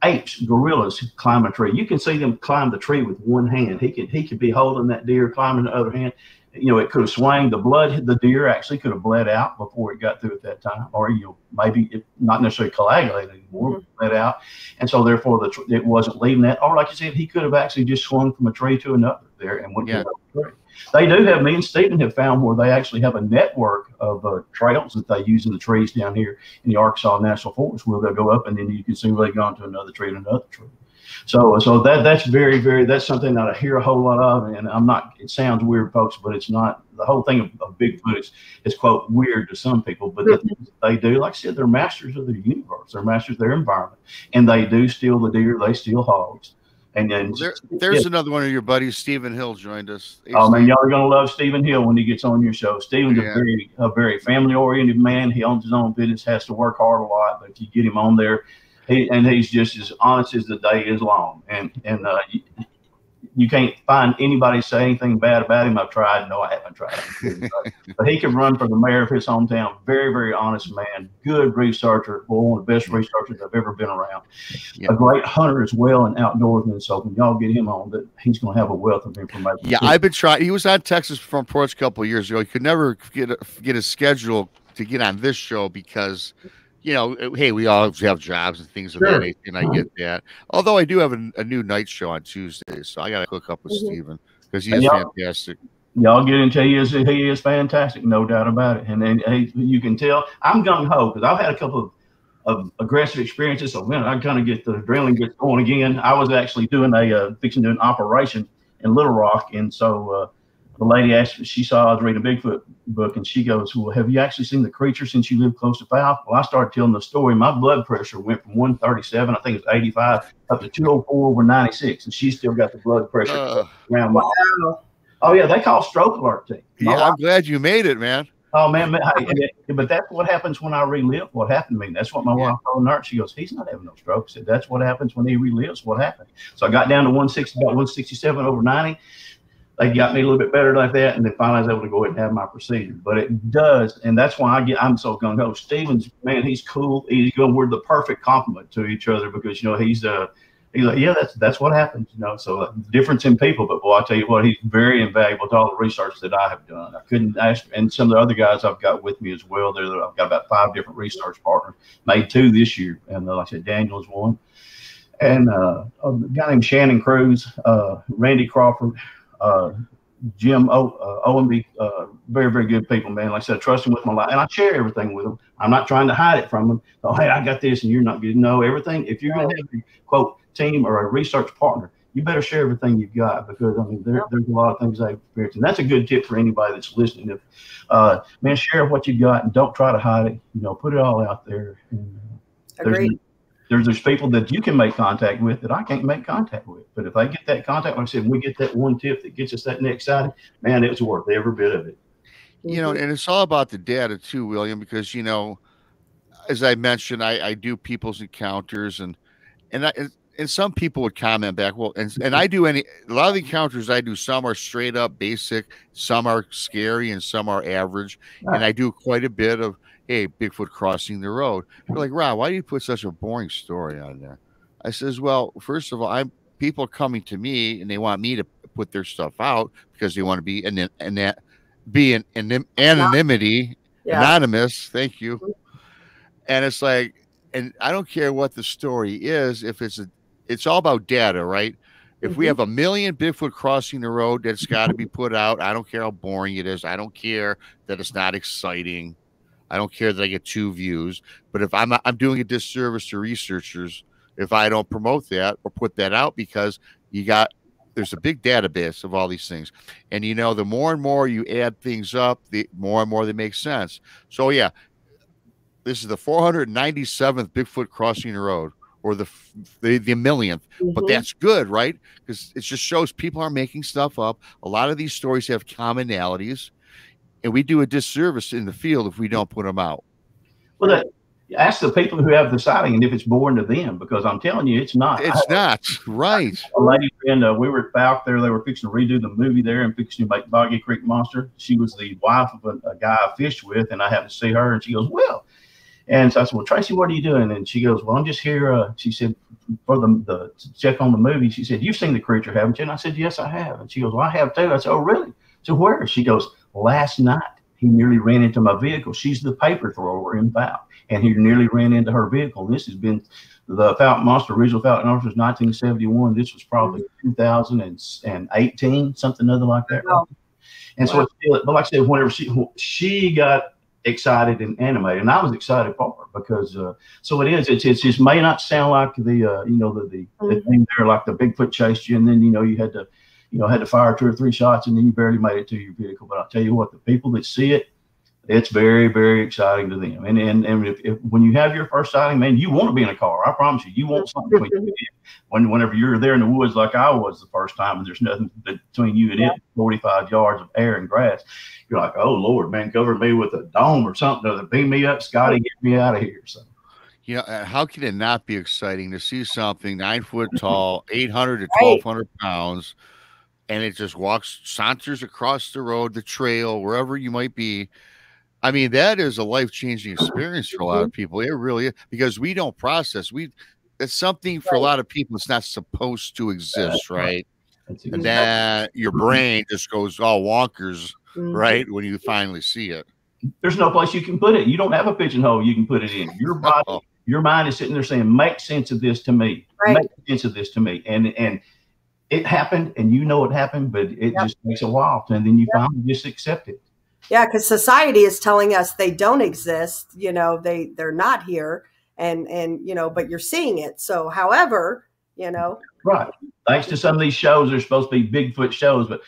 apes, gorillas climb a tree. You can see them climb the tree with one hand. He could be holding that deer, climbing the other hand. It could have swung. The deer actually could have bled out before it got through at that time, or maybe it not necessarily coagulated anymore, but bled out, and so therefore it wasn't leaving that. Or like you said, he could have actually just swung from a tree to another there and went to another tree. They do have, me and Stephen have found where they actually have a network of trails that they use in the trees down here in the Arkansas National Forest, where they'll go up and then you can see where they've gone to another tree and another tree. So that's very, very, that's something that I hear a whole lot of, and it sounds weird, folks, but it's not. The whole thing of Bigfoot is quote weird to some people, but the things that they do, like I said, they're masters of the universe. They're masters of their environment, and they do steal the deer, they steal hogs. And then
there's another one of your buddies, Stephen Hill, joined us.
Oh man, y'all are gonna love Stephen Hill when he gets on your show. Stephen's a very family oriented man. He owns his own business, has to work hard a lot, but if you get him on there, he's just as honest as the day is long. And you can't find anybody say anything bad about him. I've tried. No, I haven't tried. But he can run for the mayor of his hometown. Very, very honest man. Good researcher. Boy, one of the best researchers I've ever been around. Yeah. A great hunter as well and outdoorsman. So when y'all get him on, he's going to have a wealth of information.
Yeah, I've been trying. He was on Texas Front Porch a couple of years ago. He could never get his schedule to get on this show because – hey, we all have jobs and things of that nature, and I get that. Although I do have a new night show on Tuesdays, so I got to hook up with Stephen because he's fantastic.
Y'all get into he is fantastic, no doubt about it. And then you can tell I'm gung ho because I've had a couple of aggressive experiences. So man, I kind of get the adrenaline gets going again. I was actually fixing to do an operation in Little Rock, and so. The lady asked me, she saw I was reading a Bigfoot book, and she goes, well, have you actually seen the creature since you lived close to Fouke? Well, I started telling the story. My blood pressure went from 137, I think it's 85, up to 204 over 96, and she still got the blood pressure around my. Oh, yeah, they call stroke alert team.
I'm glad you made it, man.
Oh, man, but that's what happens when I relive what happened to me. That's what my wife told her. She goes, he's not having no stroke. I said, that's what happens when he relives what happened. So I got down to 167 over 90. They got me a little bit better like that, and then finally I was able to go ahead and have my procedure. But it does, and that's why I'm so gung ho. Stephen's, man, he's cool. We're the perfect complement to each other because he's like, yeah, that's what happens. So difference in people. But boy, I tell you what, he's very invaluable to all the research that I have done. I couldn't ask, and some of the other guys I've got with me as well. I've got about 5 different research partners, made 2 this year, and like I said, Daniel is one, and a guy named Shannon Cruz, Randy Crawford. Jim OMB, very, very good people, man. Like I said, I trust them with my life, and I share everything with them. I'm not trying to hide it from them. Oh, hey, I got this, and you're not good. No, everything. If you're going to have a quote team or a research partner, you better share everything you've got because there's a lot of things I've experienced, and that's a good tip for anybody that's listening. If man, share what you got and don't try to hide it. Put it all out there. And,
Agreed.
There's people that you can make contact with that I can't make contact with. But if I get that contact, like I said, we get that one tip that gets us that next side, man, it's worth every bit of it.
You know, and it's all about the data too, William, because, you know, as I mentioned, I do people's encounters, and some people would comment back, well, and I do a lot of the encounters I do, some are straight up basic, some are scary, and some are average. And I do quite a bit of, hey, Bigfoot crossing the road. They're like, Rob, why do you put such a boring story on there? I says, well, first of all, people are coming to me and they want me to put their stuff out because they want to be anonymity, anonymous. Thank you. And it's like, and I don't care what the story is, if it's all about data, right? If we have 1 million Bigfoot crossing the road, that's got to be put out. I don't care how boring it is. I don't care that it's not exciting. I don't care that I get 2 views. But if I'm doing a disservice to researchers if I don't promote that or put that out, because there's a big database of all these things. And, you know, the more and more you add things up, the more and more they make sense. So, yeah, this is the 497th Bigfoot crossing the road, or the millionth. But that's good, right? Because it just shows people are making stuff up. A lot of these stories have commonalities, and we do a disservice in the field if we don't put them out.
Well, ask the people who have the sighting and if it's boring to them, because I'm telling you, it's not.
It's not, right.
A lady friend, we were at Fouke there. They were fixing to redo the movie there and fixing to make Fouke Monster. She was the wife of a guy I fished with, and I happened to see her, and she goes, well. And so I said, well, Tracy, what are you doing? And she goes, well, I'm just here. She said, for the check on the movie. She said, you've seen the creature, haven't you? And I said, yes, I have. And she goes, well, I have too. I said, oh, really? So where? She goes, last night he nearly ran into my vehicle. She's the paper thrower in Fouke, and he nearly ran into her vehicle. This has been the Fouke Monster, original Fouke Monster was 1971. This was probably 2018, something other like that. Wow. And so, but like I said, whenever she got excited and animated, and I was excited for her, because so it just may not sound like the the thing there, like the Bigfoot chased you, and then you had to fire 2 or 3 shots, and then you barely made it to your vehicle. But I'll tell you what, the people that see it, it's very, very exciting to them. And if when you have your first sighting, man, you want to be in a car. I promise you, you want something between you and it. Whenever you're there in the woods like I was the first time, and there's nothing between you and it, 45 yards of air and grass, you're like, oh Lord, man, cover me with a dome or something to beam me up, Scotty, get me out of here. So,
how can it not be exciting to see something 9 foot tall, 800 to 1,200 pounds, and it just saunters across the road, the trail, wherever you might be? I mean, that is a life-changing experience for a lot of people. It really is, because we don't process. It's something for a lot of people it's not supposed to exist, right? And then your brain just goes all wonkers, right, when you finally see it.
There's no place you can put it. You don't have a pigeonhole you can put it in. Your body, your mind is sitting there saying, make sense of this to me. Right. Make sense of this to me. And it happened, and it happened, but it just takes a while. And then you finally just accept it.
Yeah, because society is telling us they don't exist. They're not here, and but you're seeing it. So, however,
right. Thanks to some of these shows, they're supposed to be Bigfoot shows, but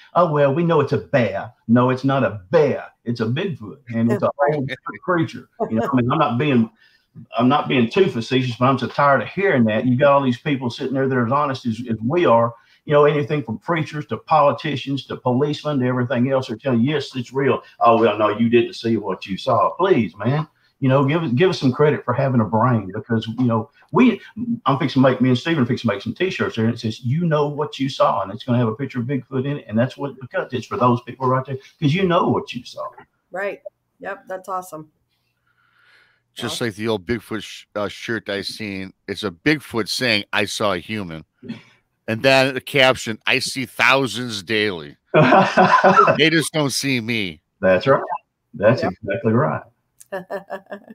we know it's a bear. No, it's not a bear. It's a Bigfoot, and it's a whole creature. I'm not being too facetious, but I'm so tired of hearing that. You got all these people sitting there that are as honest as we are. Anything from preachers to politicians to policemen to everything else are telling you, yes, it's real. Oh, well, no, you didn't see what you saw. Please, man, give us some credit for having a brain, because, I'm fixing to make, me and Stephen are fixing to make some T-shirts there, and it says, what you saw, and it's going to have a picture of Bigfoot in it. And that's because it's for those people right there, because what you saw.
Right. Yep. That's awesome.
Just like the old Bigfoot shirt I seen, it's a Bigfoot saying, I saw a human. And then the caption, I see thousands daily. They just don't see me.
That's right. That's exactly right.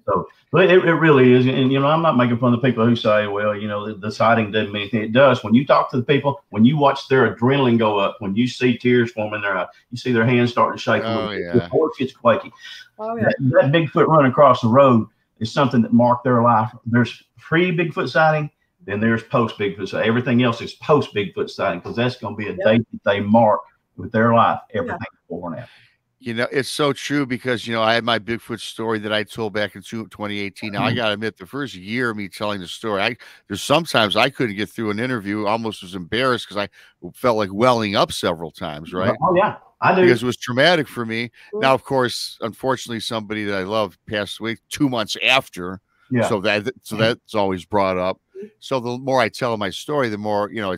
So, but it really is. And, I'm not making fun of the people who say, well, the sighting doesn't mean anything. It does. When you talk to the people, when you watch their adrenaline go up, when you see tears form in their eyes, you see their hands starting to shake. The voice gets quaky. That Bigfoot running across the road is something that marked their life. There's pre-Bigfoot sighting. Then there's post-Bigfoot sighting. Everything else is post-Bigfoot sighting, because that's going to be a date that they mark with their life, everything before and after.
It's so true, because, I had my Bigfoot story that I told back in 2018. Now, I got to admit, the first year of me telling the story, there's sometimes I couldn't get through an interview, almost was embarrassed, because I felt like welling up several times, right?
Oh, yeah. I do.
Because it was traumatic for me. Now, of course, unfortunately, somebody that I love passed away 2 months after.
Yeah.
So that's always brought up. So the more I tell my story, the more, you know,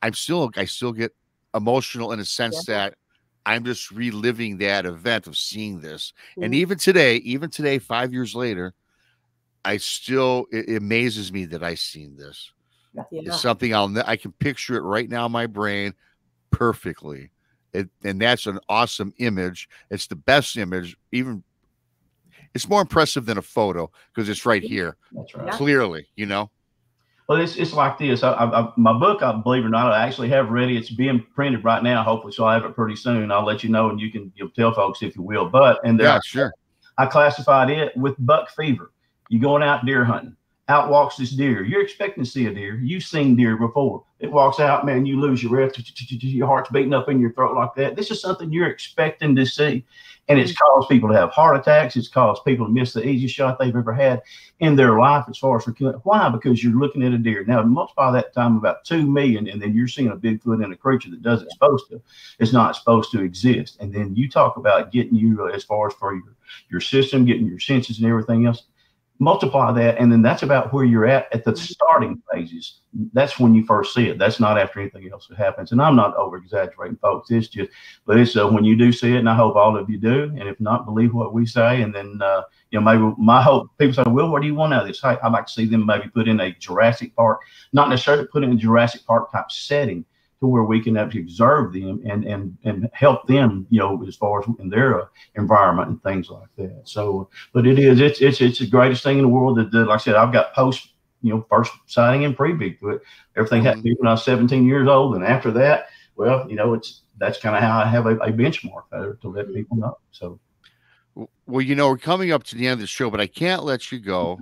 I still get emotional in a sense that I'm just reliving that event of seeing this. And even today, 5 years later, it amazes me that I seen this.
Yeah.
It's something I can picture it right now in my brain perfectly. And that's an awesome image. It's the best image. Even it's more impressive than a photo because it's right here.
That's right.
Clearly, you know.
Well, it's like this. My book, I believe it or not, I actually have ready. It's being printed right now, hopefully, so I'll have it pretty soon. I'll let you know, and you'll tell folks if you will. Sure. I classified it with buck fever. You going out deer hunting. Out walks this deer. You're expecting to see a deer. You've seen deer before. It walks out, man, you lose your breath. Your heart's beating up in your throat like that. This is something you're expecting to see. And it's caused people to have heart attacks. It's caused people to miss the easiest shot they've ever had in their life as far as for killing. Why? Because you're looking at a deer. Now, multiply that time about 2 million, and then you're seeing a Bigfoot and a creature that it's not supposed to exist. And then you talk about getting you as far as for your system, getting your senses and everything else. Multiply that, and then that's about where you're at the starting phases. That's when you first see it. That's not after anything else happens. And I'm not over exaggerating, folks. It's when you do see it, and I hope all of you do. And if not, believe what we say. And then maybe my hope, people say, well, what do you want out of this? I'd like to see them maybe put in a Jurassic Park, not necessarily put in a Jurassic Park type setting, to where we can actually observe them and help them, as far as in their environment and things like that. So, but it's the greatest thing in the world. That like I said, I've got post, first sighting and pre-Bigfoot. Everything happened to me when I was 17 years old, and after that, well, that's kind of how I have a benchmark there to let people know. So.
Well, we're coming up to the end of the show, but I can't let you go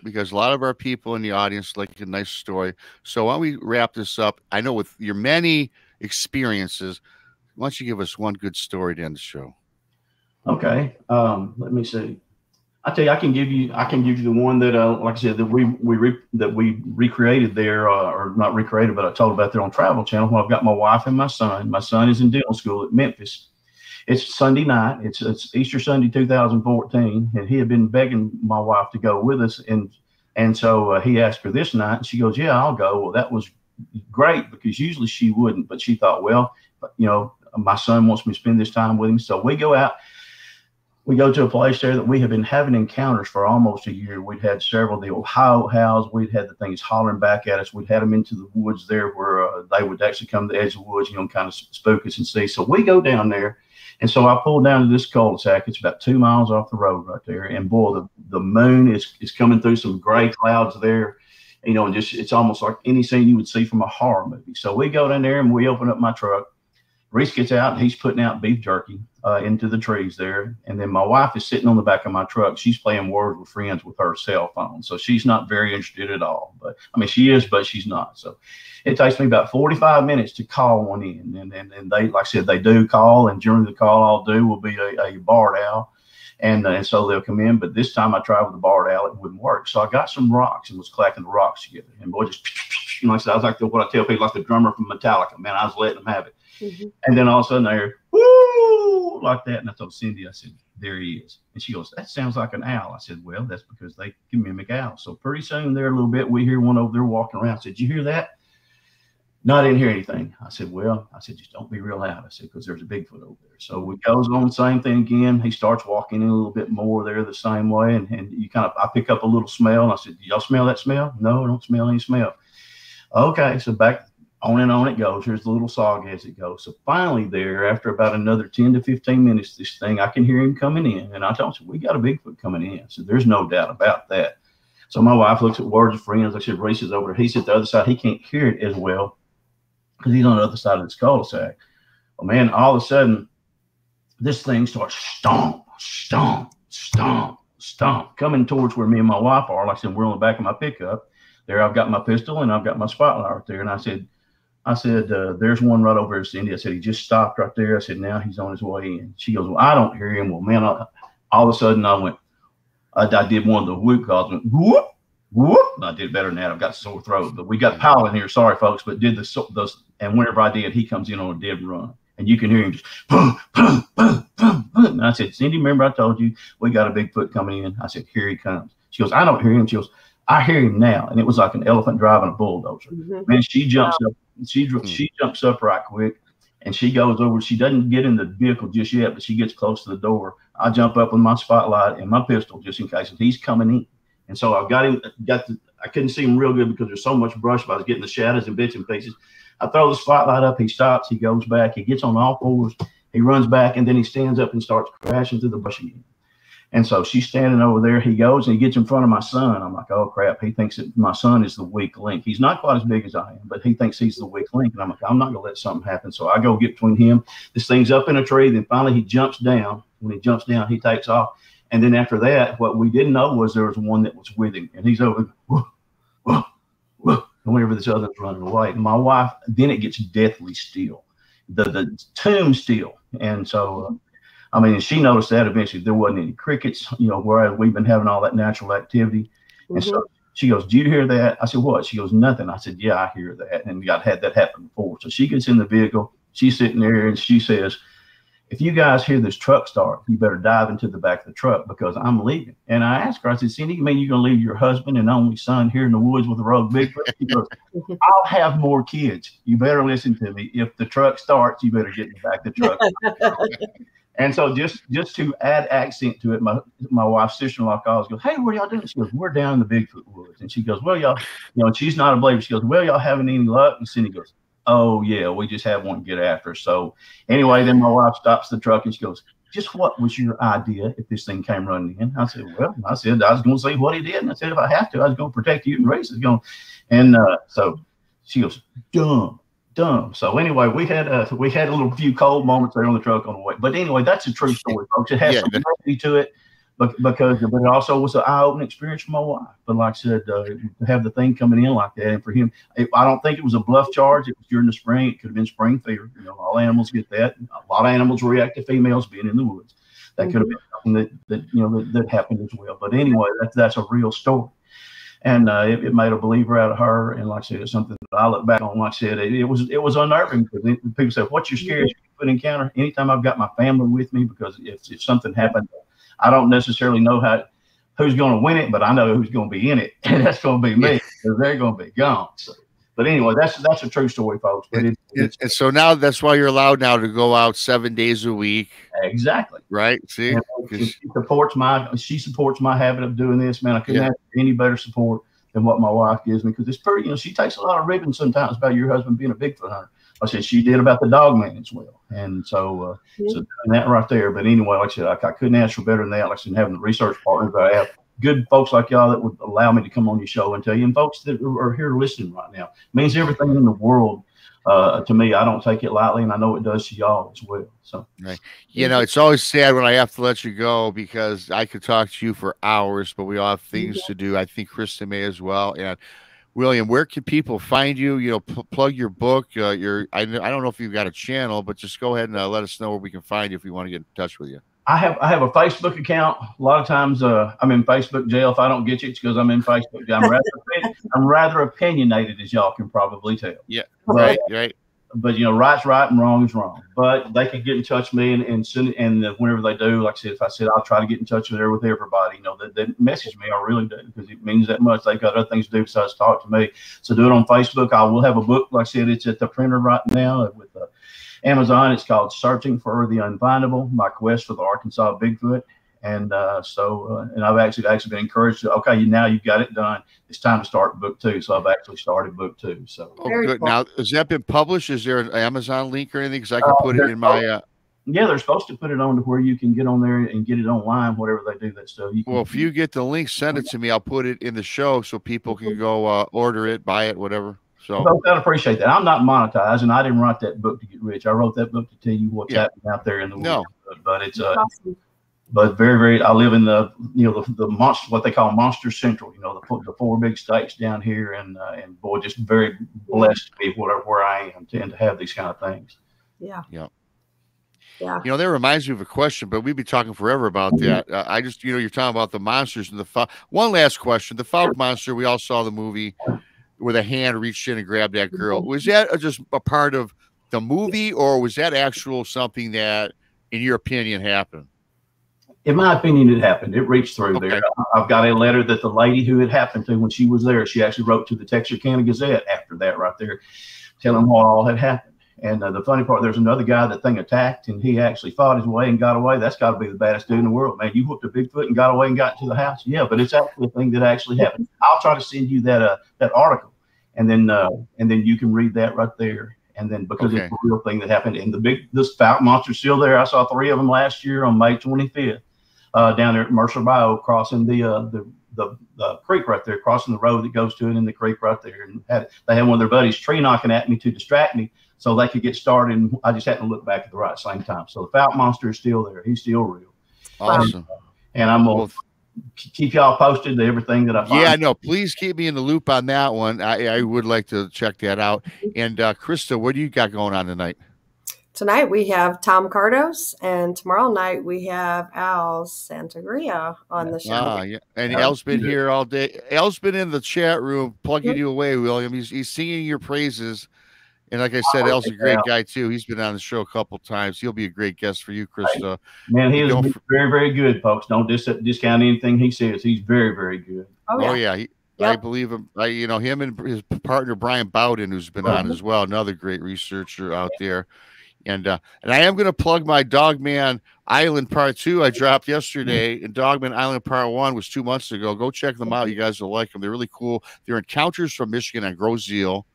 because a lot of our people in the audience like a nice story. So why don't we wrap this up? I know with your many experiences, why don't you give us one good story to end the show?
Okay. Let me see. I tell you, I can give you the one that, like I said, that we recreated there, or not recreated, but I told about there on Travel Channel when I've got my wife and my son. My son is in dental school at Memphis. It's Sunday night. It's Easter Sunday, 2014, and he had been begging my wife to go with us, and so he asked her this night, and she goes, "Yeah, I'll go." Well, that was great because usually she wouldn't, but she thought, well, my son wants me to spend this time with him, so we go out. We go to a place there that we have been having encounters for almost a year. We'd had several of the Ohio howls. We'd had the things hollering back at us. We'd had them into the woods there where they would actually come to the edge of the woods, kind of spook us and see. So we go down there. And so I pulled down to this cul-de-sac. It's about 2 miles off the road right there. And boy, the moon is coming through some gray clouds there, and just it's almost like any scene you would see from a horror movie. So we go down there and we open up my truck. Reese gets out and he's putting out beef jerky into the trees there. And then my wife is sitting on the back of my truck. She's playing Words with Friends with her cell phone. So she's not very interested at all. But she is, but she's not. So it takes me about 45 minutes to call one in. And they, like I said, they do call. And during the call, I'll do will be a barred owl. And so they'll come in. But this time I tried with the barred owl, it wouldn't work. So I got some rocks and was clacking the rocks together. And boy, just, like I said, I was like what I tell people, like the drummer from Metallica. Man, I was letting them have it. Mm-hmm. And then all of a sudden they're woo like that. And I told Cindy, I said, there he is. And she goes, that sounds like an owl. I said, well, that's because they can mimic owls. So pretty soon there a little bit, we hear one over there walking around. I said, did you hear that? No, I didn't hear anything. I said, just don't be real loud. I said, because there's a Bigfoot over there. So it goes on the same thing again. He starts walking in a little bit more there the same way. And I pick up a little smell. And I said, do y'all smell that smell? No, I don't smell any smell. Okay. So back on and on it goes. There's the little sog as it goes. So finally there, after about another 10 to 15 minutes, this thing, I can hear him coming in. And I told him, we got a Bigfoot coming in. So there's no doubt about that. So my wife looks at Words of Friends. Like I said, Reese is over there. He's at the other side. He can't hear it as well because he's on the other side of this cul-de-sac. Well, man, all of a sudden, this thing starts stomp, stomp, stomp, stomp, coming towards where me and my wife are. Like I said, we're on the back of my pickup. There, I've got my pistol and I've got my spotlight right there. And I said, there's one right over here, Cindy. I said, he just stopped right there. I said, now he's on his way in. She goes, well, I don't hear him. Well, man, all of a sudden I went, I did one of the whoop calls, went whoop, whoop. I did better than that. I've got a sore throat, but we got Powell in here. Sorry, folks, but did those. And whenever I did, he comes in on a dead run. and you can hear him just boom, boom, boom, boom, boom. And I said, Cindy, remember I told you we got a Bigfoot coming in? I said, here he comes. She goes, I don't hear him. She goes, I hear him now. And it was like an elephant driving a bulldozer. Man, she jumps up. She jumps up right quick, and she goes over. She doesn't get in the vehicle just yet, but she gets close to the door. I jump up with my spotlight and my pistol just in case he's coming in. And so I've got him. I couldn't see him real good because there's so much brush, but I was getting the shadows and bits and pieces. I throw the spotlight up. He stops. He goes back. He gets on all fours. He runs back, and then he stands up and starts crashing through the brush again. And so she's standing over there. He goes and he gets in front of my son. I'm like, oh, crap. He thinks that my son is the weak link. He's not quite as big as I am, but he thinks he's the weak link. And I'm like, I'm not going to let something happen. So I go get between him. This thing's up in a tree. Then finally he jumps down. When he jumps down, he takes off. And then after that, what we didn't know was there was one that was with him. And he's over, whoa, whoa, whoa. And whenever this other's running away. And my wife, then it gets deathly still. The tomb still. And so, I mean, she noticed that eventually there wasn't any crickets, whereas we've been having all that natural activity. And so she goes, do you hear that? I said, what? She goes, nothing. I said, yeah, I hear that. And I've had that happen before. So she gets in the vehicle. She's sitting there and she says, if you guys hear this truck start, you better dive into the back of the truck because I'm leaving. And I asked her, I said, Cindy, you mean you're going to leave your husband and only son here in the woods with a rogue Bigfoot? She goes, I'll have more kids. You better listen to me. If the truck starts, you better get in the back of the truck. And so just to add accent to it, my wife's sister-in-law calls, goes, hey, what are y'all doing? She goes, we're down in the Bigfoot woods. And she goes, well, y'all, and she's not a believer. She goes, well, y'all having any luck? And Cindy goes, oh, yeah, we just had one get after us. So anyway, then my wife stops the truck and she goes, just what was your idea if this thing came running in? I said, well, I was going to see what he did. And I said, if I have to, I was going to protect you and race it. And so she goes, dumb. So anyway, we had a little few cold moments there on the truck on the way. But anyway, that's a true story, folks. It has some gravity to it. But it also was an eye-opening experience for my wife. But like I said, to have the thing coming in like that, and for him, I don't think it was a bluff charge. It was during the spring. It could have been spring fever. All animals get that. A lot of animals react to females being in the woods. That could have been something that happened as well. But anyway, that's a real story. And it made a believer out of her. And like I said, it's something that I look back on. Like I said, it was unnerving because people say, what's your scariest Bigfoot encounter? Anytime I've got my family with me, because if something happened, I don't necessarily know who's going to win it, but I know who's going to be in it, and that's going to be me because they're going to be gone. So, but anyway, that's a true story, folks. But
and so now that's why you're allowed now to go out 7 days a week.
Exactly.
Right. See,
she supports my habit of doing this. Man, I couldn't have any better support than what my wife gives me because it's pretty. She takes a lot of ribbons sometimes about your husband being a Bigfoot hunter. I said she did about the dog man as well. And so, so that right there. But anyway, like I said, I couldn't ask for better than that. Like I said, having the research partners that I have, good folks like y'all that would allow me to come on your show and tell you, and folks that are here listening right now, means everything in the world to me. I don't take it lightly, and I know it does to y'all as well. So,
right. It's always sad when I have to let you go because I could talk to you for hours, but we all have things to do. I think Krista may as well. And William, where can people find you? Plug your book. I don't know if you've got a channel, but just go ahead and let us know where we can find you if we want to get in touch with you.
I have a Facebook account. A lot of times I'm in Facebook jail if I don't get you. It's because I'm in Facebook jail. I'm rather opinionated, as y'all can probably tell.
Yeah, right.
But right's right and wrong is wrong. But they can get in touch with me and send, and whenever they do, like I said, if I said I'll try to get in touch with everybody, that message me, I really do, because it means that much. They've got other things to do besides talk to me. So do it on Facebook. I will have a book, like I said, it's at the printer right now with Amazon. It's called Searching for the Unfindable: My Quest for the Arkansas Bigfoot. And and I've actually been encouraged to, okay, now you've got it done. It's time to start book 2. So I've actually started book 2. So
good. Cool. Now, has that been published? Is there an Amazon link or anything? Because I can put it in my.
Yeah, they're supposed to put it on to where you can get on there and get it online, whatever they do that stuff.
If you get the link, send it to me. I'll put it in the show so people can go order it, buy it, whatever. So
I'd appreciate that. I'm not monetized, and I didn't write that book to get rich. I wrote that book to tell you what's happening out there in the world. But it's awesome. But very, very, I live in the monster, what they call Monster Central, the 4 big states down here. And boy, just very blessed to be where I am and to have these kind of things.
Yeah.
That reminds me of a question, but we'd be talking forever about that. I just, you're talking about the monsters and one last question. The Fouke Monster, we all saw the movie where the hand reached in and grabbed that girl. Was that just a part of the movie, or was that actual something that, in your opinion, happened?
In my opinion, it happened. It reached through
Okay.
there. I've got a letter that the lady who it happened to when she was there, she actually wrote to the Texarkana Gazette after that right there, telling what all had happened. And the funny part, there's another guy that thing attacked, and he actually fought his way and got away. That's got to be the baddest dude in the world, man. You whooped a Bigfoot and got away and got into the house. Yeah, but it's actually a thing that actually happened. I'll try to send you that article, and then you can read that right there. And then because it's a real thing that happened, and this Fouke Monster's still there. I saw 3 of them last year on May 25th. Down there at Mercer Bayou, crossing the creek right there, crossing the road that goes to it in the creek right there. And they had one of their buddies tree knocking at me to distract me so they could get started. And I just happened to look back at the right same time. So the Fouke Monster is still there. He's still real.
Awesome.
And I'm going to keep y'all posted to everything that I find.
Yeah, no, please keep me in the loop on that one. I would like to check that out. And Krista, what do you got going on tonight?
Tonight we have Tom Cardos, and tomorrow night we have Al Santagria on the show.
Yeah. And Al's been here all day. Al's been in the chat room plugging you away, William. He's singing your praises. And like I said, Al's a great guy, too. He's been on the show a couple times. He'll be a great guest for you, Krista.
Man, he is very, very good, folks. Don't discount anything he says. He's very, very good.
Oh, yeah. I believe him. Him and his partner, Brian Bowden, who's been on as well, another great researcher out there. And I am going to plug my Dogman Island Part 2 I dropped yesterday. And Dogman Island Part 1 was 2 months ago. Go check them out. You guys will like them. They're really cool. They're encounters from Michigan on Grow Zeal.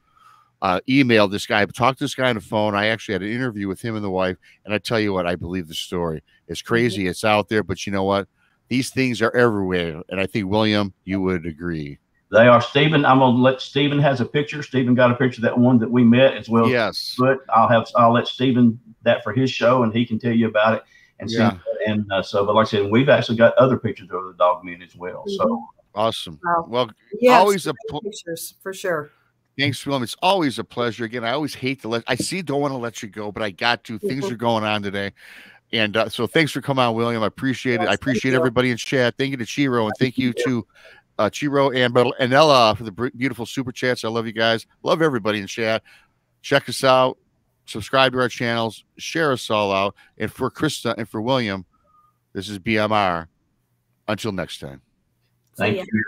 Emailed this guy, talked to this guy on the phone. I actually had an interview with him and the wife. And I tell you what, I believe the story. It's crazy. It's out there. But you know what? These things are everywhere. And I think, William, you would agree.
They are. Stephen, I'm gonna let Stephen has a picture. Stephen got a picture of that one that we met as well.
Yes.
But I'll let Stephen that for his show, and he can tell you about it and see. And but like I said, we've actually got other pictures of the Dogmen as well. So
awesome.
Wow.
Well,
yes,
always
pictures for sure.
Thanks, William. It's always a pleasure. Again, I always hate to don't want to let you go, but I got to. Things are going on today. And so thanks for coming on, William. I appreciate it. I appreciate everybody in chat. Thank you to Chiro, and thank you to Chiro and Ella for the beautiful super chats. I love you guys. Love everybody in chat. Check us out. Subscribe to our channels. Share us all out. And for Krista and for William, this is BMR. Until next time.
Thank you.